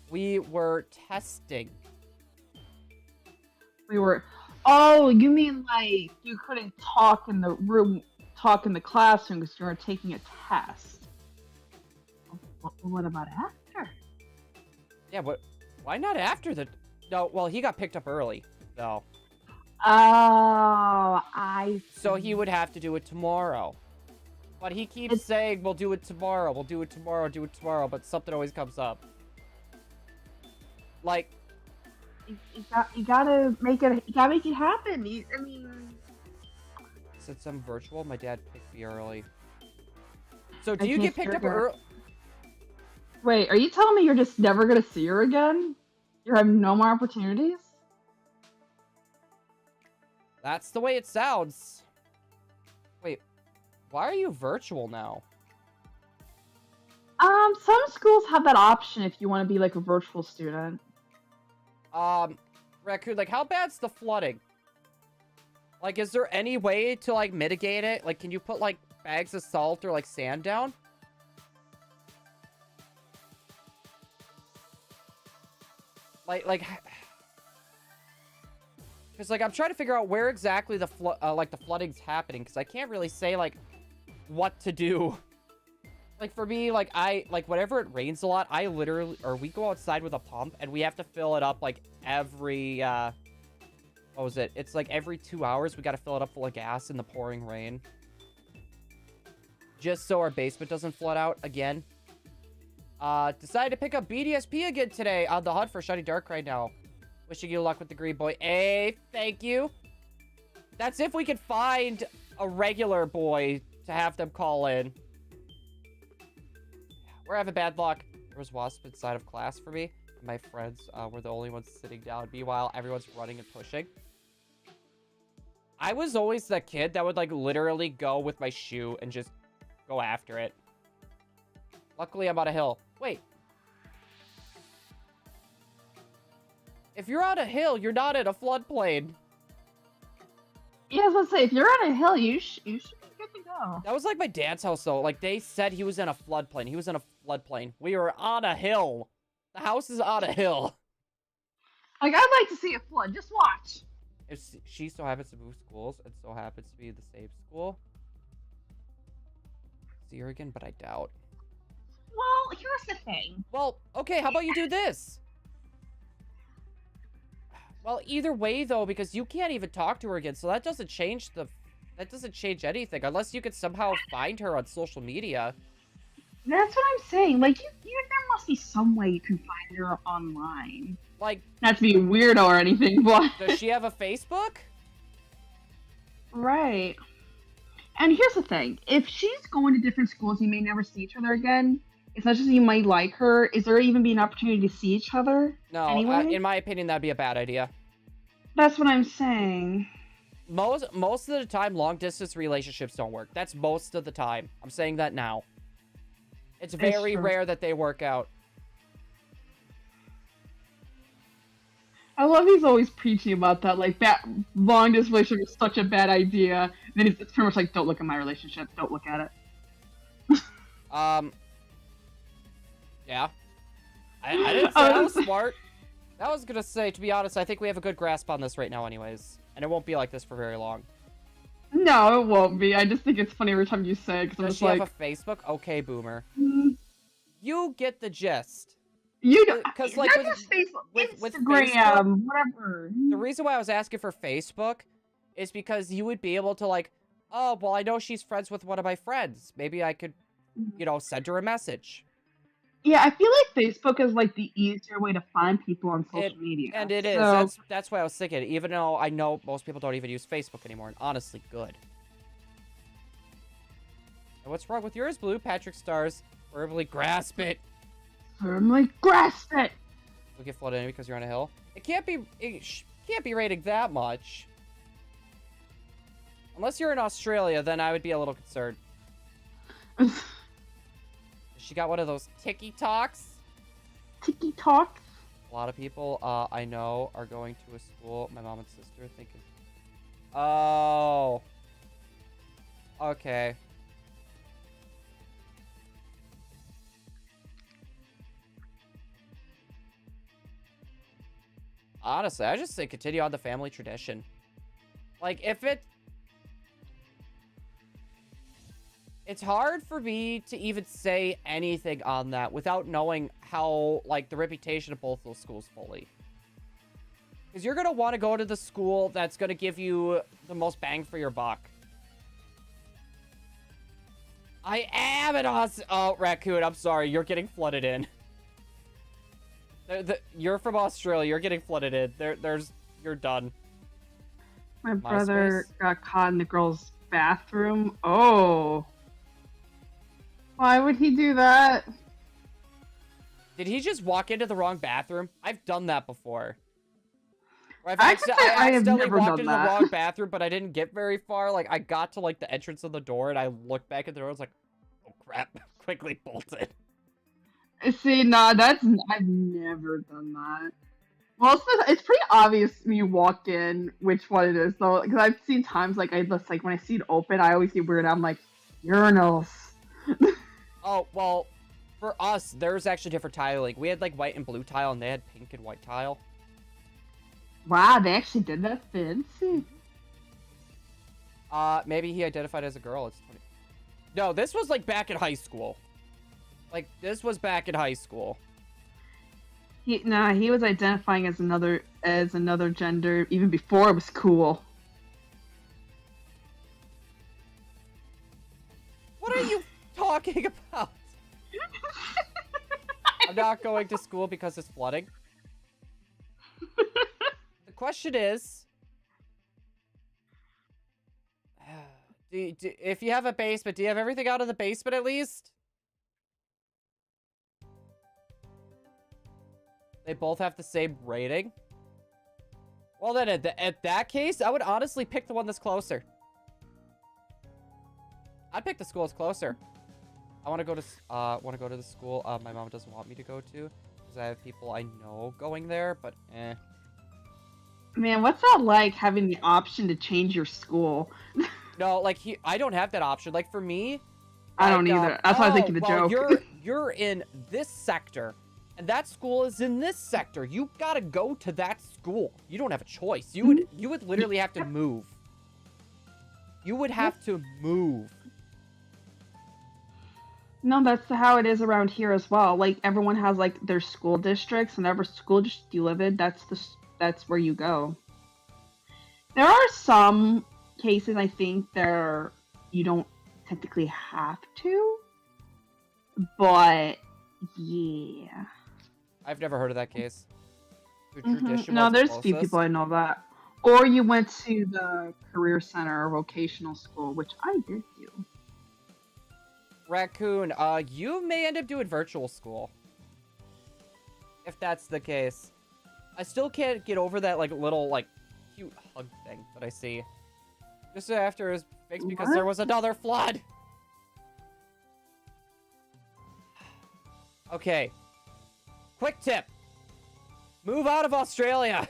We were testing. We were... Oh, you mean like you couldn't talk in the room, talk in the classroom because you were taking a test? What about after? Yeah, but why not after the... No, well, he got picked up early, though. Oh, I see. So he would have to do it tomorrow. But he keeps saying, we'll do it tomorrow, we'll do it tomorrow, do it tomorrow, but something always comes up. Like... You gotta make it happen. I mean... Since I'm virtual, my dad picked me early. So do you get picked up early? Wait, are you telling me you're just never gonna see her again? You have no more opportunities? That's the way it sounds. Wait, why are you virtual now? Some schools have that option if you want to be like a virtual student. Raccoon, like, how bad's the flooding? Like, is there any way to, like, mitigate it? Like, can you put, like, bags of salt or, like, sand down? Like, because, like, I'm trying to figure out where exactly the flooding's happening, because I can't really say, like, what to do. Like, for me, like, whenever it rains a lot, we go outside with a pump, and we have to fill it up, like, every, what was it? It's, like, every 2 hours, we gotta fill it up full of gas in the pouring rain. Just so our basement doesn't flood out again. Decided to pick up BDSP again today on the hunt for Shiny Dark right now. Wishing you luck with the green boy. Hey, thank you. That's if we can find a regular boy to have them call in. We're having bad luck. There was wasp inside of class for me. And my friends were the only ones sitting down. Meanwhile, everyone's running and pushing. I was always that kid that would, like, literally go with my shoe and just go after it. Luckily, I'm on a hill. Wait. If you're on a hill, you're not in a floodplain. Yeah, I was gonna say, if you're on a hill, you should be good to go. That was like my dad's house, though. Like, they said he was in a floodplain. He was in a floodplain. We were on a hill. The house is on a hill. Like, I'd like to see a flood. Just watch. If she so happens to move schools, and so happens to be the same school. See her again, but I doubt. Well, here's the thing. Well, okay, how about you do this? Well, either way, though, because you can't even talk to her again, so that doesn't change anything, unless you could somehow find her on social media. That's what I'm saying. Like, there must be some way you can find her online. Like, not to be weirdo or anything, but... Does she have a Facebook? Right. And here's the thing. If she's going to different schools, you may never see each other again. As much as you might like her, is there even be an opportunity to see each other? No, anyway? In my opinion, that'd be a bad idea. That's what I'm saying. Most of the time, long-distance relationships don't work. That's most of the time. I'm saying that now. It's very rare that they work out. I love he's always preaching about that. Like, that long-distance relationship is such a bad idea. Then it's pretty much like, don't look at my relationship. Don't look at it. Yeah. I didn't say I was smart. I was gonna say, to be honest, I think we have a good grasp on this right now anyways. And it won't be like this for very long. No, it won't be. I just think it's funny every time you say it, because I'm Does just she like... have a Facebook? Okay, boomer. You get the gist. You know, because like not just Facebook, with Instagram, Facebook, whatever. The reason why I was asking for Facebook is because you would be able to like, oh, well, I know she's friends with one of my friends. Maybe I could, you know, send her a message. Yeah, I feel like Facebook is like the easier way to find people on social media. And it is. So, That's why I was thinking. Even though I know most people don't even use Facebook anymore, and honestly, good. And what's wrong with yours, Blue? Patrick Stars verbally grasp it. firmly grasp it. You'll get flooded in because you're on a hill. It can't be. Can't be raining that much. Unless you're in Australia, then I would be a little concerned. She got one of those tiki-talks. Tiki-talks? A lot of people I know are going to a school. My mom and sister are thinking. Oh. Okay. Honestly, I just say continue on the family tradition. Like, if it's hard for me to even say anything on that without knowing how, like, the reputation of both those schools fully. Because you're going to want to go to the school that's going to give you the most bang for your buck. I am an Oh, Raccoon, I'm sorry. You're getting flooded in. You're from Australia. You're getting flooded in. You're done. My brother got caught in the girl's bathroom. Oh. Why would he do that? Did he just walk into the wrong bathroom? I've done that before. I accidentally walked into the wrong bathroom, but I didn't get very far. Like, I got to, like, the entrance of the door, and I looked back at the door, and I was like, oh, crap. Quickly bolted. See, nah, I've never done that. Well, it's pretty obvious when you walk in which one it is, though, because I've seen times, like, when I see it open, I always get weirded out. I'm like, urinals. Oh, well, for us, there's actually different tiling. We had, like, white and blue tile, and they had pink and white tile. Wow, they actually did that fancy. Maybe he identified as a girl. It's 20. No, this was, like, back in high school. Like, this was back in high school. He was identifying as another gender even before it was cool. What are you talking about? I'm not going to school because it's flooding. The question is, if you have a basement, do you have everything out of the basement at least? They both have the same rating? Well, then, at that case, I would honestly pick the one that's closer. I'd pick the school that's closer. I want to go to the school my mom doesn't want me to go to, because I have people I know going there, but eh. Man, what's that like, having the option to change your school? No, like, I don't have that option. Like, for me... I don't either. That's why I was thinking the joke. You're in this sector. And that school is in this sector. You gotta go to that school. You don't have a choice. You would literally have to move. You would have to move. No, that's how it is around here as well. Like, everyone has, like, their school districts, and whatever school district you live in, that's where you go. There are some cases, I think, you don't technically have to, but yeah. I've never heard of that case. No, there's a few people I know that. Or you went to the career center or vocational school, which I did do. Raccoon, you may end up doing virtual school. If that's the case. I still can't get over that, like, little, like, cute hug thing that I see. Just after it was fixed because there was another flood. Okay. Quick tip. Move out of Australia.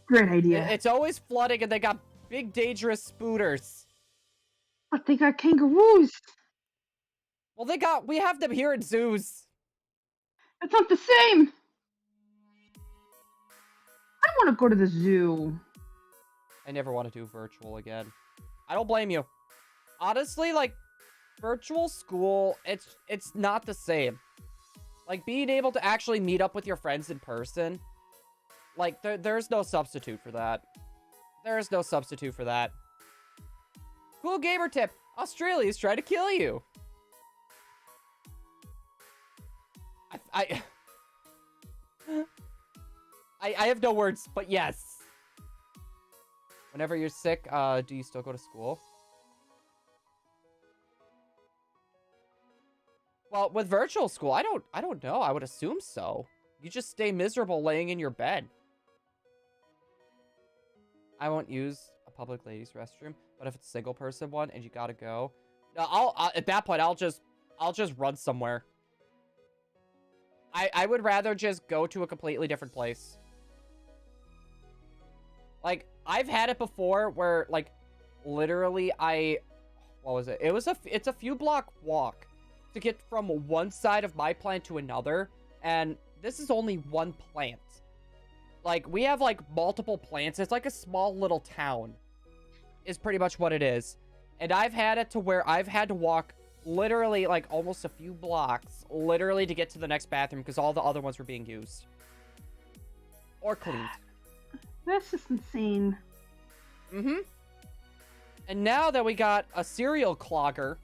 Great idea. It's always flooding and they got big dangerous spooters. But they got kangaroos. Well, we have them here in zoos. That's not the same. I want to go to the zoo. I never want to do virtual again. I don't blame you. Honestly, like, virtual school, it's not the same. Like, being able to actually meet up with your friends in person, like, there's no substitute for that. There's no substitute for that. Cool gamer tip. Australia's trying to kill you. I have no words, but yes. Whenever you're sick, do you still go to school? Well, with virtual school, I don't know. I would assume so. You just stay miserable laying in your bed. I won't use a public ladies' restroom, but if it's a single person one and you gotta go, at that point I'll just run somewhere. I would rather just go to a completely different place. Like, I've had it before where, like, literally what was it? It's a few block walk to get from one side of my plant to another, and this is only one plant. Like, we have, like, multiple plants. It's like a small little town is pretty much what it is. And I've had it to where I've had to walk literally, like, almost a few blocks, literally to get to the next bathroom because all the other ones were being used. Or cleaned. That's just insane. Mm-hmm. And now that we got a serial clogger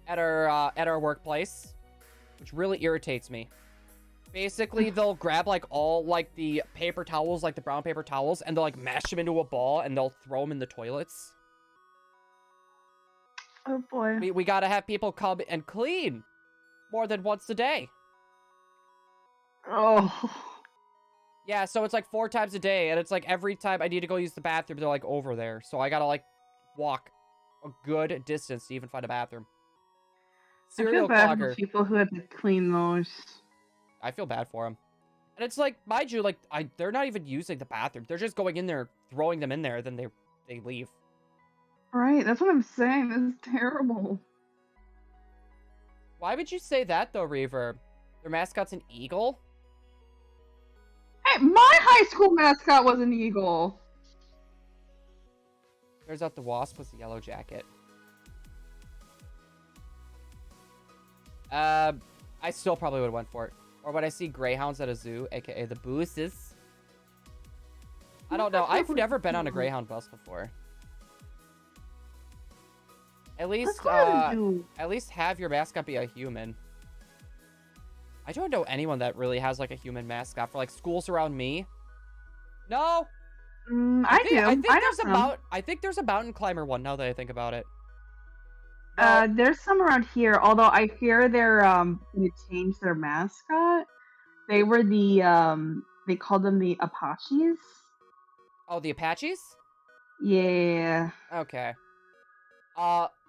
at our workplace, which really irritates me. Basically, they'll grab, like, all, like, the paper towels, like the brown paper towels, and they'll, like, mash them into a ball, and they'll throw them in the toilets. Oh, boy. We gotta have people come and clean more than once a day. Oh. Yeah, so it's, like, 4 times a day, and it's, like, every time I need to go use the bathroom, they're, like, over there. So I gotta, like, walk a good distance to even find a bathroom. Serial I feel bad clogger. for people who have to clean those. I feel bad for them. And it's like, mind you, like, they're not even using the bathroom. They're just going in there, throwing them in there, then they leave. Right, that's what I'm saying. This is terrible. Why would you say that, though, Reaver? Their mascot's an eagle? Hey, my high school mascot was an eagle. Turns out the wasp was the yellow jacket. I still probably would have went for it. Or when I see greyhounds at a zoo, aka the booses. I don't know. I've never been on a greyhound bus before. At least have your mascot be a human. I don't know anyone that really has, like, a human mascot for, like, schools around me. No. I think there's a mountain climber one now that I think about it. There's some around here, although I hear they're gonna change their mascot. They were they called them the Apaches. Oh, the Apaches? Yeah. Okay.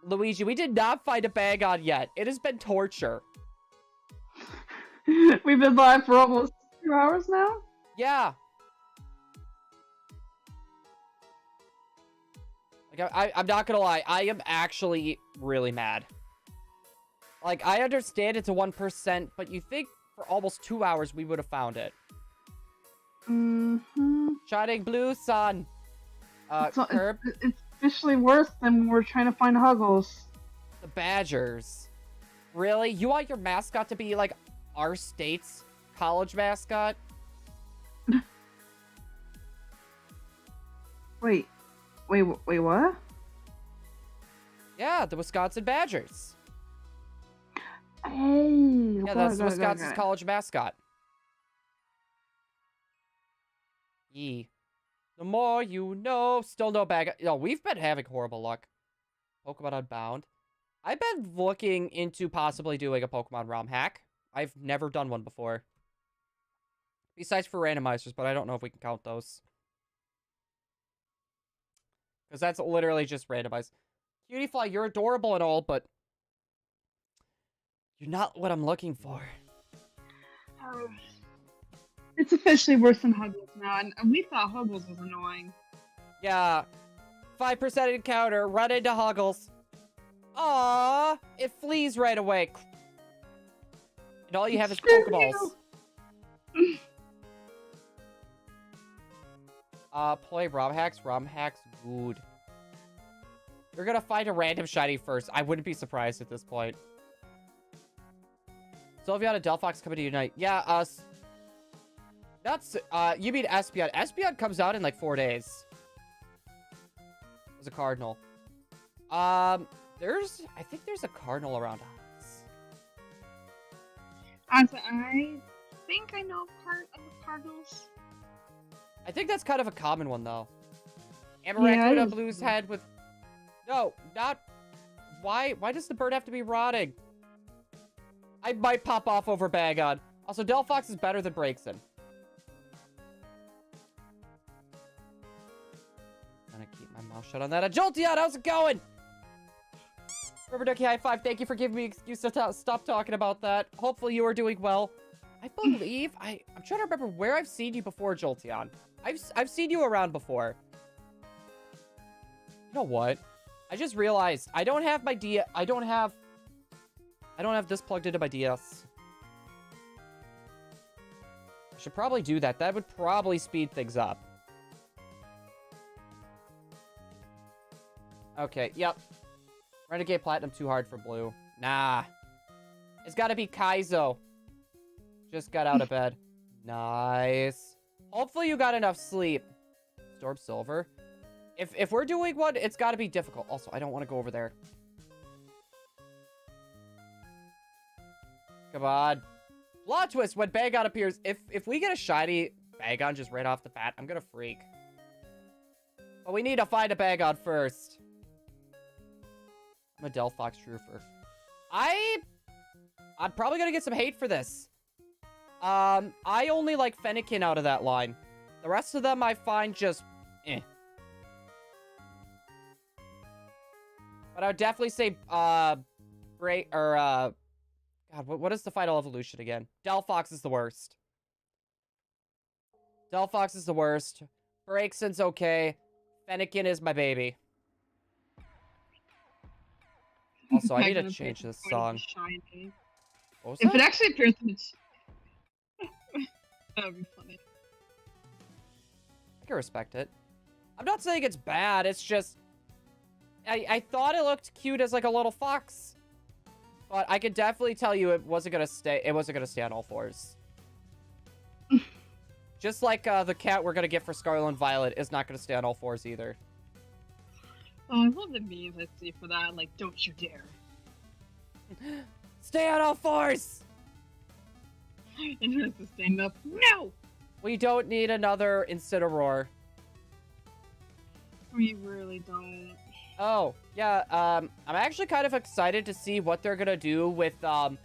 Luigi, we did not find a Bagon yet. It has been torture. We've been live for almost 2 hours now? Yeah. Like, I'm not gonna lie, I am actually really mad. Like, I understand it's a 1%, but you think for almost 2 hours we would have found it. Mm-hmm. Shining blue sun. Herb. It's officially worse than when we're trying to find Huggles. The Badgers. Really? You want your mascot to be, like, our state's college mascot? Wait, what? Yeah, the Wisconsin Badgers. Hey. Yeah, that's Wisconsin's college mascot. Yee. The more you know. Still no bag. No, we've been having horrible luck. Pokemon Unbound. I've been looking into possibly doing a Pokemon ROM hack. I've never done one before. Besides for randomizers, but I don't know if we can count those. Because that's literally just randomized. Cutiefly, you're adorable and all, but you're not what I'm looking for. It's officially worse than Huggles now, and we thought Huggles was annoying. Yeah. 5% encounter, run into Huggles. Aww, it flees right away. And all you have is Pokeballs. Play ROM hacks. ROM hacks, good. You're gonna find a random shiny first. I wouldn't be surprised at this point. Sylveon and Delphox coming to unite. Yeah, that's, you mean Espeon. Espeon comes out in like 4 days. There's a Cardinal. I think there's a Cardinal around us. Honestly, I think I know part of the Cardinals. I think that's kind of a common one, though. Yeah, Amaracula it is. Blue's head with... No, not... Why does the bird have to be rotting? I might pop off over Bagon. Also, Delphox is better than Braixen. I'm gonna keep my mouth shut on that. Jolteon, how's it going? Rubber Ducky High Five, thank you for giving me an excuse to stop talking about that. Hopefully you are doing well. I believe... I'm trying to remember where I've seen you before, Jolteon. I've seen you around before. You know what? I just realized I don't have my I don't have this plugged into my DS. I should probably do that. That would probably speed things up. Okay, yep. Renegade Platinum too hard for Blue. Nah. It's gotta be Kaizo. Just got out of bed. Nice. Hopefully you got enough sleep. Storm Silver. If we're doing one, it's gotta be difficult. Also, I don't want to go over there. Come on. Plot twist when Bagon appears. If we get a shiny Bagon just right off the bat, I'm gonna freak. But we need to find a Bagon first. I'm a Delphox Trooper. I'm probably gonna get some hate for this. I only like Fennekin out of that line. The rest of them I find just eh. But I would definitely say God, what is the final evolution again? Delphox is the worst. Delphox is the worst. Braixen's okay. Fennekin is my baby. Also, I need to change this song. What was If that? it actually appears in its... that would be funny. I can respect it. I'm not saying it's bad, it's just... I thought it looked cute as like a little fox. But I could definitely tell you it wasn't gonna stay on all fours. Just like the cat we're gonna get for Scarlet and Violet is not gonna stay on all fours either. Oh, I love the memes I see for that, like, don't you dare. Stay on all fours! And has to stand up. No! We don't need another Incineroar. We really don't. Oh, yeah, I'm actually kind of excited to see what they're gonna do with, the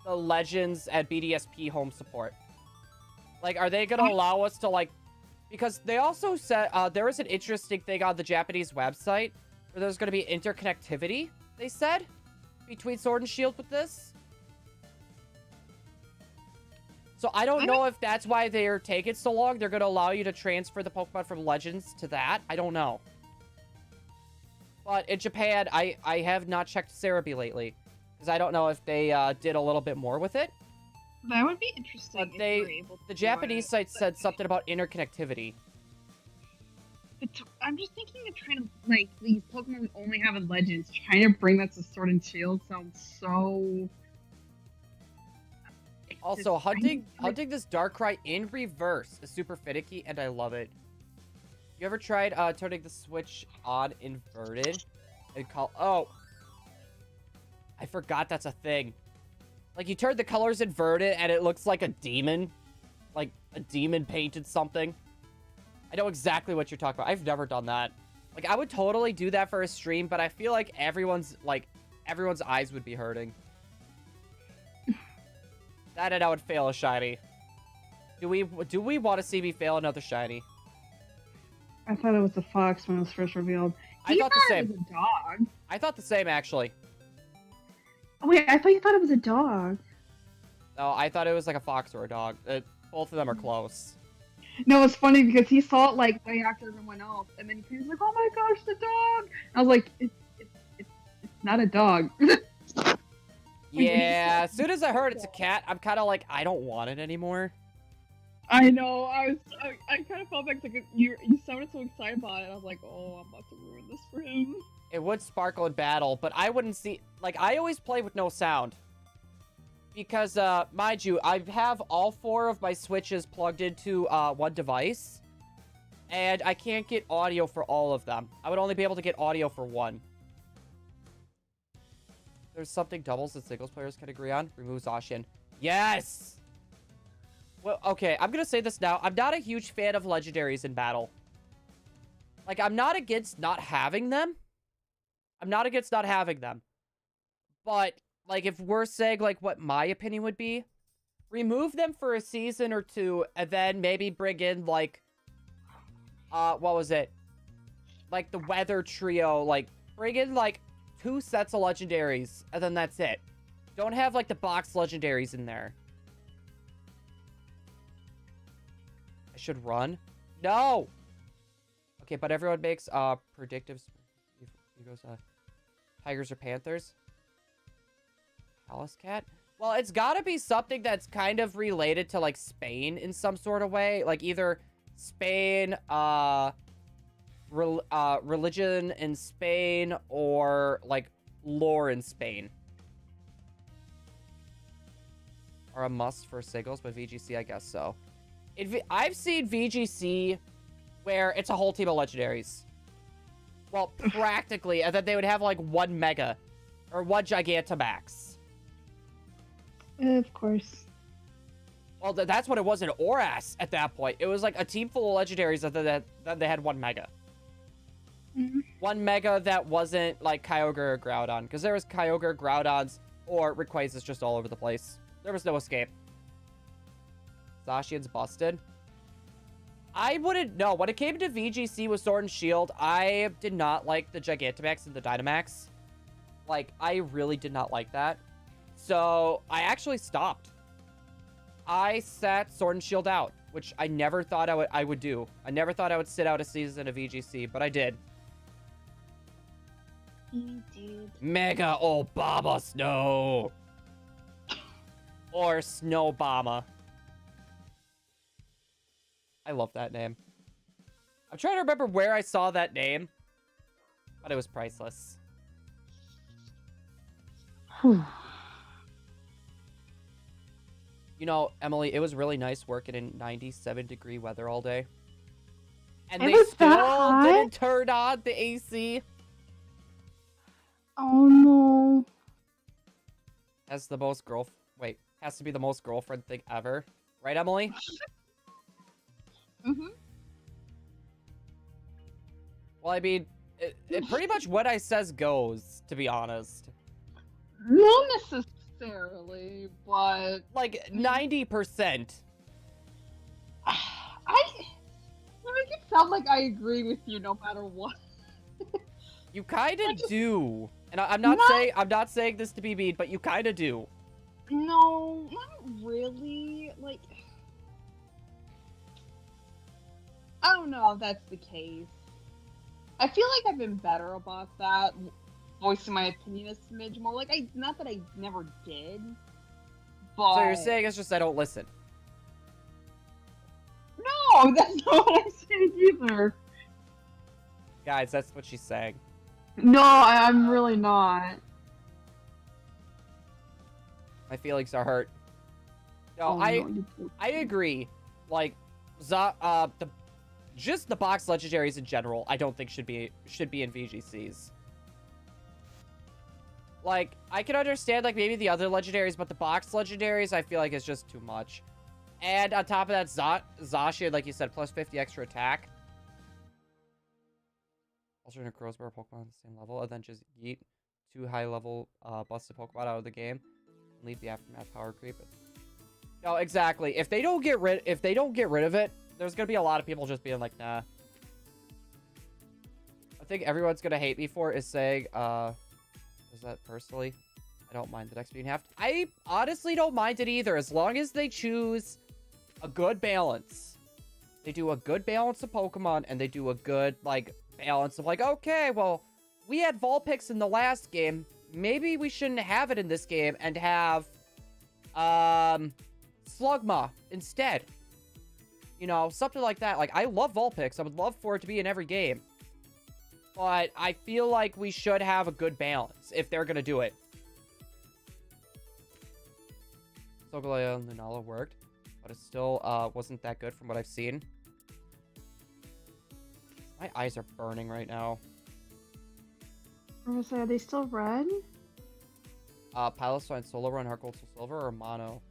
Legends at BDSP home support. Like, are they gonna allow us to, like... Because they also said, there was an interesting thing on the Japanese website where there's gonna be interconnectivity, they said, between Sword and Shield with this. So I don't know if that's why they're taking so long. They're gonna allow you to transfer the Pokemon from Legends to that. I don't know. But in Japan, I have not checked Cerebi lately. Because I don't know if they did a little bit more with it. That would be interesting. But if they were able to the do Japanese it. site said something about interconnectivity. I'm just thinking of trying to, like, these Pokemon we only have in Legends, trying to bring that to Sword and Shield sounds so... Also, hunting this Darkrai in reverse is super finicky, and I love it. You ever tried turning the switch on inverted? And oh. I forgot that's a thing. Like, you turn the colors inverted, and it looks like a demon. Like, a demon painted something. I know exactly what you're talking about. I've never done that. Like, I would totally do that for a stream, but I feel like everyone's eyes would be hurting. That and I would fail a shiny. Do we want to see me fail another shiny? I thought it was a fox when it was first revealed. I thought the same. It was a dog. I thought the same, actually. Oh, wait, I thought you thought it was a dog. No, I thought it was like a fox or a dog. Both of them are close. No, it's funny because he saw it like way after everyone else, and then he was like, "Oh my gosh, the dog!" I was like, "It's not a dog." Yeah, as soon as I heard it's a cat, I'm kind of like, I don't want it anymore. I know. I kind of felt like you sounded so excited about it. I was like, "Oh, I'm about to ruin this for him." It would sparkle in battle, but I wouldn't see... Like, I always play with no sound. Because, mind you, I have all 4 of my Switches plugged into, one device. And I can't get audio for all of them. I would only be able to get audio for one. There's something doubles and singles players can agree on. Remove Zacian. Yes! Well, okay, I'm gonna say this now. I'm not a huge fan of legendaries in battle. Like, I'm not against not having them. I'm not against not having them. But, like, if we're saying, like, what my opinion would be, remove them for a season or two, and then maybe bring in, like, what was it? Like, the weather trio, like, bring in, like, 2 sets of legendaries, and then that's it. Don't have, like, the box legendaries in there. I should run? No! Okay, but everyone makes, predictive... He goes, Tigers or Panthers? Palace Cat? Well, it's gotta be something that's kind of related to, like, Spain in some sort of way. Like, either Spain, religion in Spain, or, like, lore in Spain. Are a must for Siggles, but VGC, I guess so. I've seen VGC where it's a whole team of legendaries. Well, practically, and then they would have, like, 1 Mega, or 1 Gigantamax. Of course. Well, that's what it was in Oras at that point. It was, like, a team full of legendaries that they had 1 Mega. Mm-hmm. 1 Mega that wasn't, like, Kyogre or Groudon, because there was Kyogre, Groudons, or Rayquazas just all over the place. There was no escape. Zacian's busted. I wouldn't know. When it came to VGC with Sword and Shield, I did not like the Gigantamax and the Dynamax. Like, I really did not like that. So, I actually stopped. I sat Sword and Shield out, which I never thought I would do. I never thought I would sit out a season of VGC, but I did. You did. Mega Obama Snow! Or Snowbama. I love that name. I'm trying to remember where I saw that name, but it was priceless. You know, Emily, it was really nice working in 97-degree weather all day. And It they was that still hot? didn't turn on the AC. Oh no. Has the most has to be the most girlfriend thing ever. Right, Emily? Mm-hmm. Well, I mean, it pretty much what I says goes, to be honest. Not necessarily, but Like, 90%. You make it sound like I agree with you no matter what. You kind of just- do. And I'm Not- not saying this to be mean, but you kind of do. No, not really. Like, I don't know if that's the case. I feel like I've been better about that, voicing my opinion a smidge more. Like, not that I never did, but... So you're saying it's just I don't listen. No, that's not what I'm saying either. Guys, that's what she's saying. No, I'm really not. My feelings are hurt. No, Oh, no, you don't. I agree. Like, just the box legendaries in general, I don't think should be in VGCs. Like, I can understand, like, maybe the other legendaries, but the box legendaries, I feel like is just too much. And on top of that, Zacian, like you said, plus 50 extra attack. Alternate Crowsbar Pokemon on the same level, and then just yeet 2 high-level busted Pokemon out of the game. And leave the aftermath power creep. No, exactly. If they don't get rid of it, there's gonna be a lot of people just being like, nah. I think everyone's gonna hate me for is saying, is that personally? I don't mind the dex being halved. I honestly don't mind it either, as long as they choose a good balance. They do a good balance of Pokemon, and they do a good, like, balance of, like, okay, well, we had Vulpix in the last game. Maybe we shouldn't have it in this game and have, Slugma instead. You know, something like that. Like, I love Vulpix. I would love for it to be in every game. But I feel like we should have a good balance if they're gonna do it. Solgaleo and Lunala worked, but it still wasn't that good from what I've seen. My eyes are burning right now. I was gonna say, are they still red? Piloswine Solo Run, Heart Gold, Soul Silver, or Mono?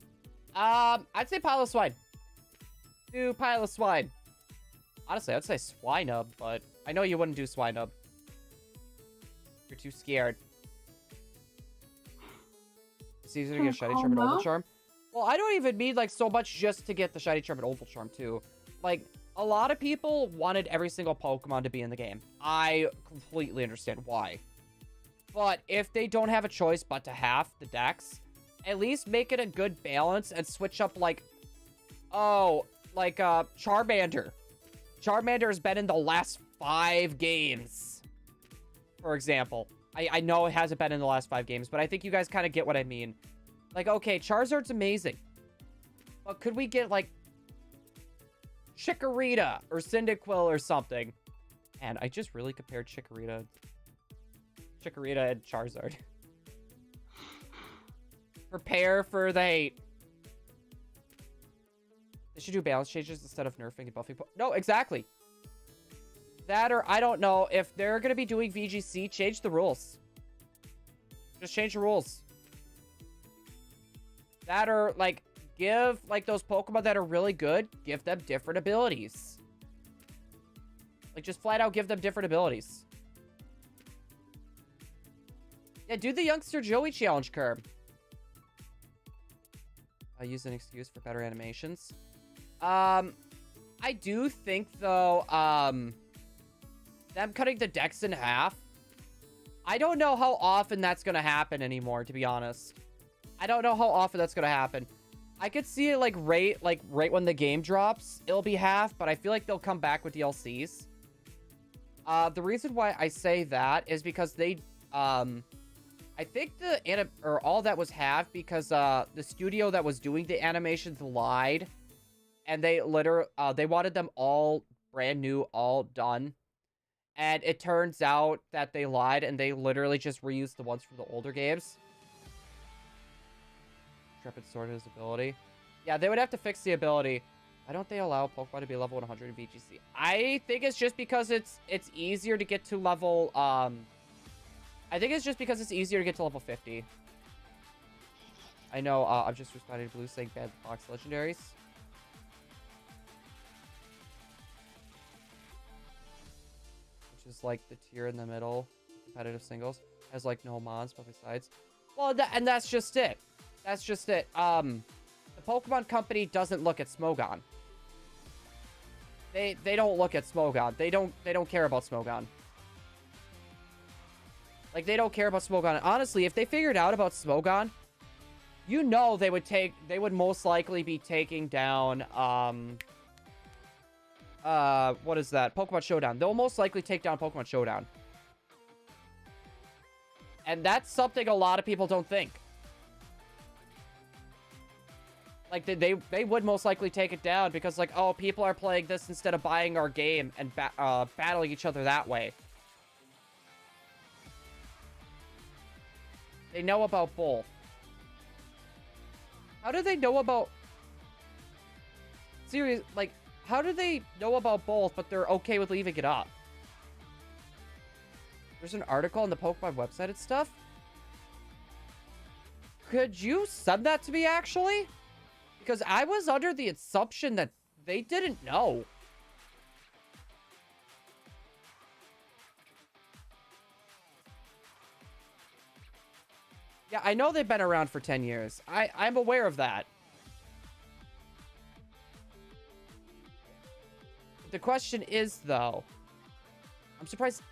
I'd say pile of swine. Do pile of swine. Honestly, I'd say swinub, but I know you wouldn't do swinub. You're too scared. It's easier to get shiny charm and oval charm. Well, I don't even mean like so much just to get the shiny charm and oval charm too. Like, a lot of people wanted every single Pokemon to be in the game. I completely understand why. But if they don't have a choice but to have the Dex, at least make it a good balance and switch up like, Charmander. Charmander has been in the last 5 games, for example. I know it hasn't been in the last 5 games, but I think you guys kind of get what I mean. Like, okay, Charizard's amazing. But could we get, like, Chikorita or Cyndaquil or something? And I just really compared Chikorita and Charizard. Prepare for the hate. They should do balance changes instead of nerfing and buffing. No, exactly. That or, I don't know, if they're going to be doing VGC, change the rules. Just change the rules. That or, like, give, like, those Pokemon that are really good, give them different abilities. Like, just flat out give them different abilities. Yeah, do the Youngster Joey challenge, Curb. I use an excuse for better animations. I do think, though, them cutting the Dex in half, I don't know how often that's going to happen anymore, to be honest. I don't know how often that's going to happen. I could see it, like, right when the game drops, it'll be half, but I feel like they'll come back with DLCs. The reason why I say that is because they, I think all that was half because, the studio that was doing the animations lied, and they wanted them all brand new, all done. And it turns out that they lied, and they literally just reused the ones from the older games. Intrepid Sword his ability. Yeah, they would have to fix the ability. Why don't they allow Pokemon to be level 100 in VGC? I think it's just because it's easier to get to level, I think it's just because it's easier to get to level 50. I know, I'm just responding to Blue saying bad box legendaries. Which is like the tier in the middle, competitive singles. Has like no mons, but besides. Well, and that's just it. That's just it. The Pokemon Company doesn't look at Smogon. They don't look at Smogon. They don't care about Smogon. Like, they don't care about Smogon. Honestly, if they figured out about Smogon, you know they would most likely be taking down, what is that? Pokemon Showdown. They'll most likely take down Pokemon Showdown. And that's something a lot of people don't think. Like, they would most likely take it down because, like, oh, people are playing this instead of buying our game and battling each other that way. They know about both. How do they know about... Seriously, like, how do they know about both, but they're okay with leaving it up? There's an article on the Pokemon website and stuff. Could you send that to me, actually? Because I was under the assumption that they didn't know. Yeah, I know they've been around for 10 years. I'm aware of that. The question is, though, I'm surprised,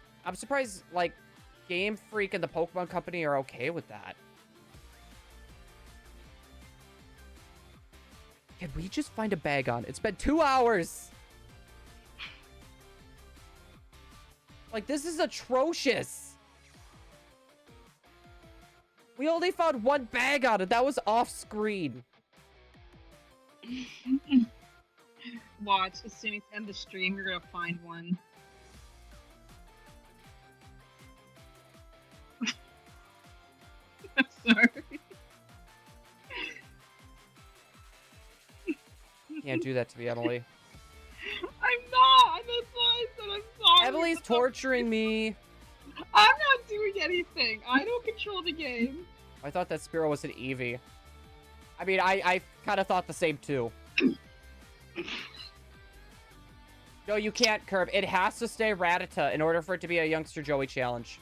like, Game Freak and the Pokemon Company are okay with that. Can we just find a Bagon? It's been 2 hours. Like, this is atrocious. We only found 1 Bagon, and that was off screen. Watch, as soon as end the stream, you're gonna find one. I'm sorry. Can't do that to me, Emily. I'm not! That's why I said I'm sorry. Emily's torturing me. I'm not doing anything. I don't control the game. I thought that Spearow was an Eevee. I mean, I kind of thought the same too. No, you can't, Curb. It has to stay Rattata in order for it to be a Youngster Joey challenge.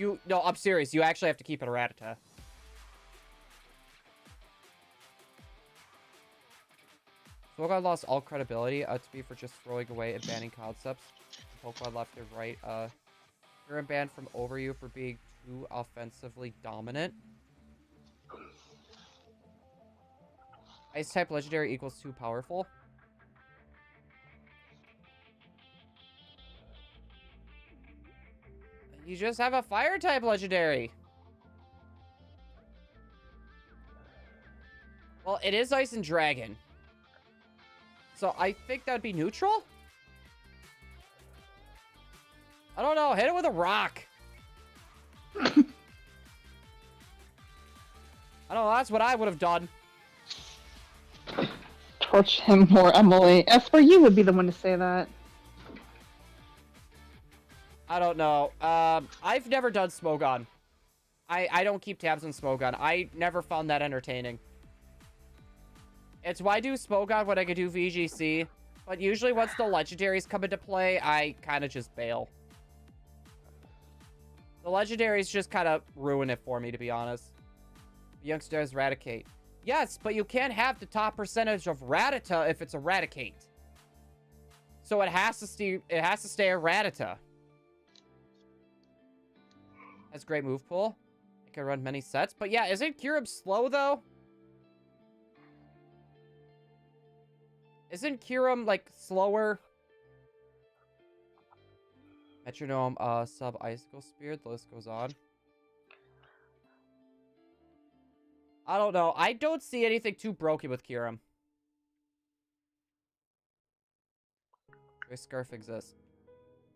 No, I'm serious. You actually have to keep it a Rattata. Pokemon lost all credibility to be for just throwing away and banning concepts. Pokemon left and right. You're banned from Overview for being too offensively dominant. Ice type legendary equals too powerful. You just have a fire type legendary. Well, it is Ice and Dragon. So I think that'd be neutral? I don't know. Hit it with a rock. I don't know. That's what I would have done. Torch him more, Emily. As for you would be the one to say that. I don't know. I've never done Smogon. I don't keep tabs on Smogon. I never found that entertaining. It's why I do Smogon when I could do VGC. But usually once the legendaries come into play, I kind of just bail. The legendaries just kind of ruin it for me, to be honest. Youngsters Raticate. Yes, but you can't have the top percentage of Rattata if it's Eradicate. So it has to stay a Rattata. Has great move pool. It can run many sets. But yeah, isn't Kyurem slow though? Isn't Kyurem like slower? Metronome, sub Icicle Spear, the list goes on. I don't know. I don't see anything too broken with Kyurem. Choice Scarf exists.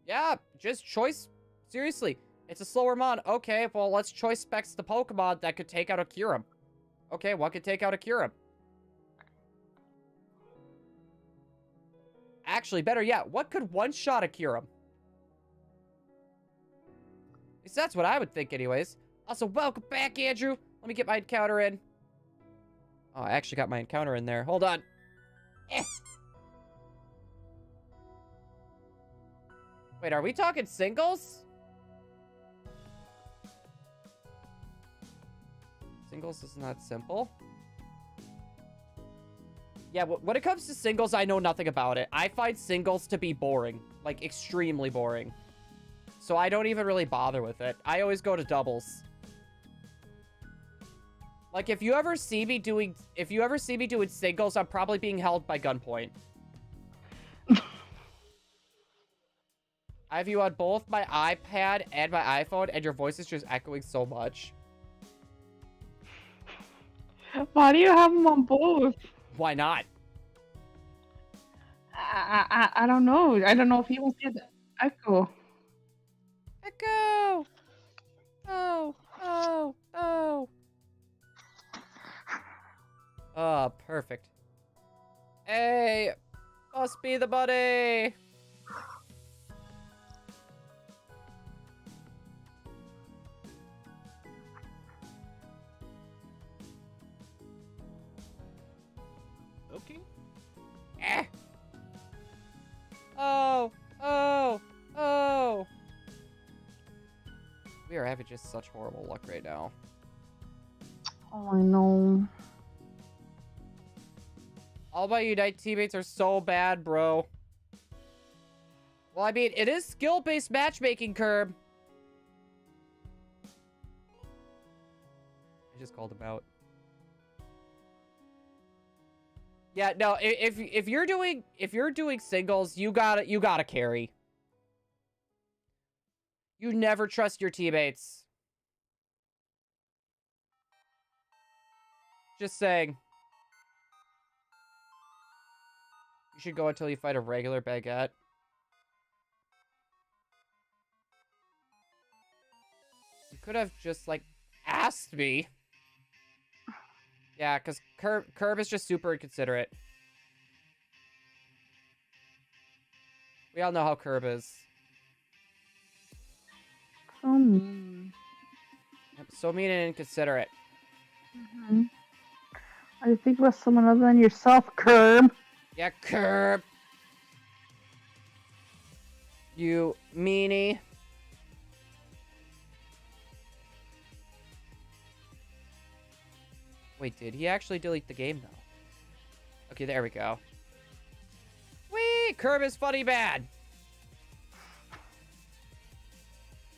Yeah, just choice. Seriously, it's a slower mon. Okay, well, let's choice specs the Pokemon that could take out a Kyurem. Okay, what could take out a Kyurem? Actually, better yet, what could one-shot a Kyurem? At least that's what I would think anyways. Also, welcome back, Andrew. Let me get my encounter in. Oh, I actually got my encounter in there. Hold on. Eh. Wait, are we talking singles? Singles is not simple. Yeah, when it comes to singles, I know nothing about it. I find singles to be boring. Like, extremely boring. So I don't even really bother with it. I always go to doubles. Like, if you ever see me doing singles, I'm probably being held by gunpoint. I have you on both my iPad and my iPhone, and your voice is just echoing so much. Why do you have them on both? Why not? I don't know. I don't know if he wants to get the echo. Echo! Oh, oh, oh. Oh, perfect. Hey, must be the buddy. Okay. Eh. Oh, oh, oh. We are having just such horrible luck right now. Oh, I know. All my Unite teammates are so bad, bro. Well, I mean, it is skill-based matchmaking, Curb. I just called him out. Yeah, no, if you're doing singles, you gotta carry. You never trust your teammates. Just saying. You should go until you fight a regular Baguette. You could have just, like, asked me. Yeah, because Curb is just super inconsiderate. We all know how Curb is. So mean. Yep, so mean and inconsiderate. Mm-hmm. Are you thinking about someone other than yourself, Curb? Yeah, Curb. You meanie. Wait, did he actually delete the game, though? Okay, there we go. Whee! Curb is funny bad.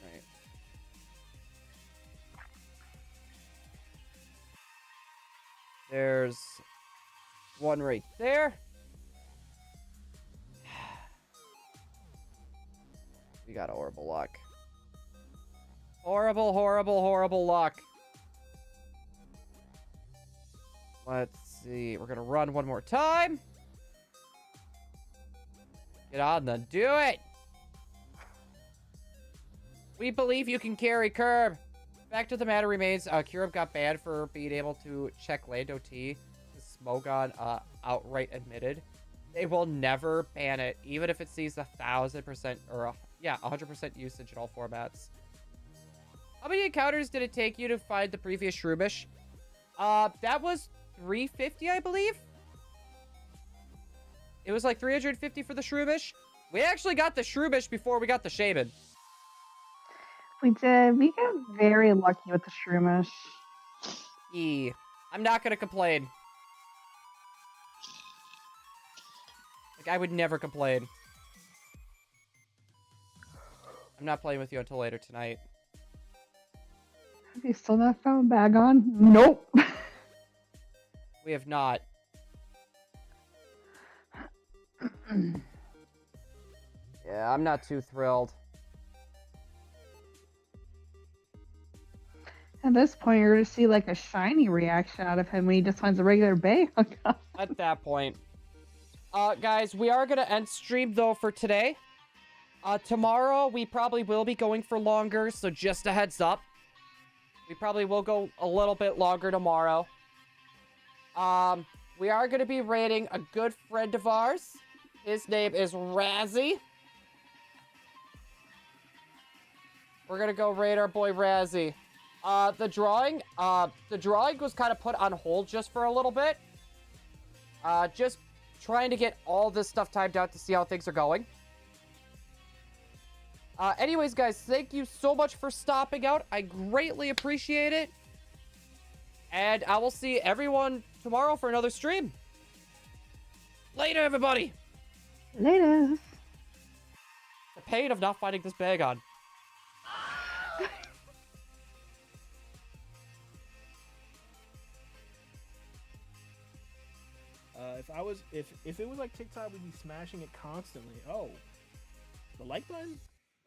Right. There's one right there. We got horrible luck. Horrible, horrible, horrible luck. Let's see. We're gonna run one more time. Get on then. Do it! We believe you can carry, Curb. Fact of the matter remains, Curb got banned for being able to check Lando T. Smogon outright admitted. They will never ban it, even if it sees 1,000% or 100% usage in all formats. How many encounters did it take you to find the previous Shroomish? That was 350, I believe. It was like 350 for the Shroomish. We actually got the Shroomish before we got the Shaman. We did. We got very lucky with the Shroomish. I'm not gonna complain. Like, I would never complain. I'm not playing with you until later tonight. Have you still not found Bagon? Nope. We have not. Yeah, I'm not too thrilled. At this point, you're going to see like a shiny reaction out of him when he just finds a regular Bagon. At that point. Guys, we are going to end stream, though, for today. Tomorrow, we probably will be going for longer, so just a heads up. We probably will go a little bit longer tomorrow. We are going to be raiding a good friend of ours. His name is Razzie. We're going to go raid our boy Razzie. The drawing was kind of put on hold just for a little bit. Just trying to get all this stuff timed out to see how things are going. Anyways, guys, thank you so much for stopping out. I greatly appreciate it. And I will see everyone tomorrow for another stream. Later, everybody. Later. The pain of not finding this Bagon. If it was like TikTok, we'd be smashing it constantly. Oh, the like button?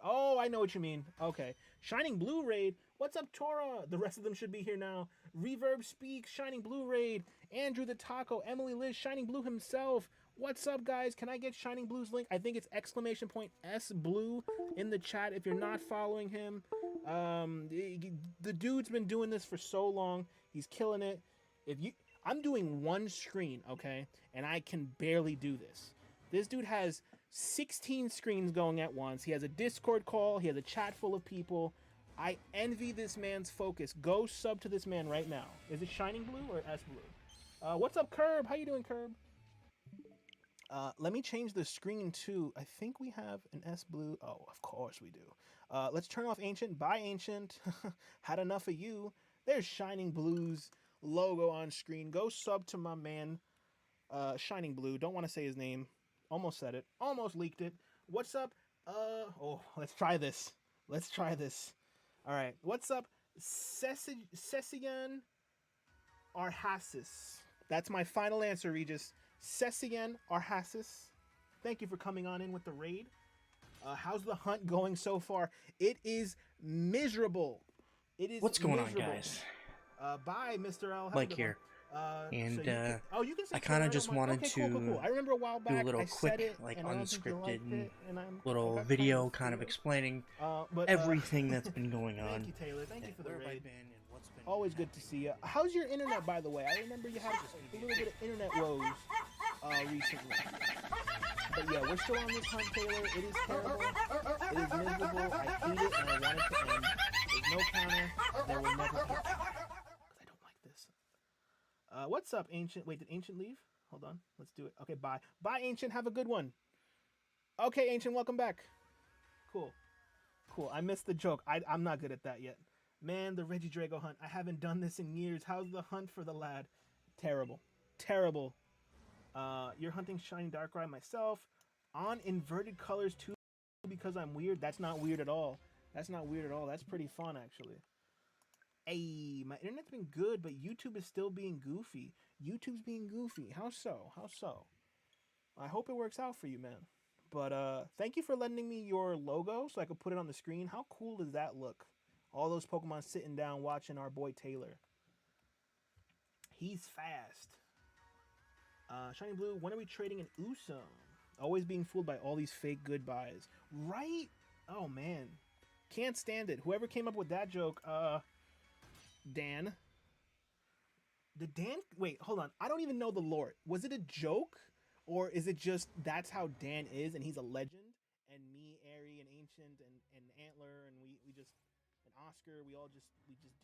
Oh, I know what you mean. Okay. Shining Blue Raid. What's up, Tora? The rest of them should be here now. Reverb Speaks, Shining Blue Raid. Andrew the Taco, Emily Liz, Shining Blue himself. What's up, guys? Can I get Shining Blue's link? I think it's !S Blue in the chat if you're not following him. The dude's been doing this for so long. He's killing it. I'm doing one screen, okay? And I can barely do this. This dude has 16 screens going at once. He has a Discord call. He has a chat full of people. I envy this man's focus. Go sub to this man right now. Is it Shining Blue or S Blue? What's up, Curb? How you doing, Curb? Let me change the screen to, I think we have an S Blue. Oh, of course we do. Let's turn off Ancient. Bye, Ancient. Had enough of you. There's Shining Blue's logo on screen. Go sub to my man, Shining Blue. Don't want to say his name. Almost said it. Almost leaked it. What's up? Oh, let's try this. Let's try this. All right. What's up? Cessian Arhasis. That's my final answer, Regis. Cessian Arhasis. Thank you for coming on in with the raid. How's the hunt going so far? It is miserable. It is. What's going miserable. on, guys? Bye, Mr. L. Mike here. And so you can I kind of just wanted to cool. I remember a while back, do a little quick, like unscripted little video kind of explaining everything that's been going on. Thank you, Taylor. Thank you for the raid. Always good to see you. How's your internet, by the way? I remember you had a little bit of internet woes recently. But yeah, we're still on this hunt, Taylor. It is terrible. It is miserable. I hate it, and I want it to end. There's no counter. There will never be. Because I don't like this. What's up, Ancient? Wait, did Ancient leave? Hold on. Let's do it. Okay, bye. Bye, Ancient. Have a good one. Okay, Ancient, welcome back. Cool. Cool. I missed the joke. I'm not good at that yet. Man, the Regidrago hunt. I haven't done this in years. How's the hunt for the lad? Terrible. Terrible. You're hunting Shiny Darkrai myself. On inverted colors too because I'm weird. That's not weird at all. That's not weird at all. That's pretty fun, actually. Hey, my internet's been good, but YouTube is still being goofy. YouTube's being goofy. How so? How so? I hope it works out for you, man. But thank you for lending me your logo so I could put it on the screen. How cool does that look? All those Pokemon sitting down watching our boy Taylor. He's fast. Shiny Blue, when are we trading an Usum? Always being fooled by all these fake goodbyes. Right? Oh, man. Can't stand it. Whoever came up with that joke, Dan. Did Dan... Wait, hold on. I don't even know the lore. Was it a joke? Or is it just that's how Dan is and he's a legend? And me, Airy, and Ancient, and Antler, and we just... And Oscar, we just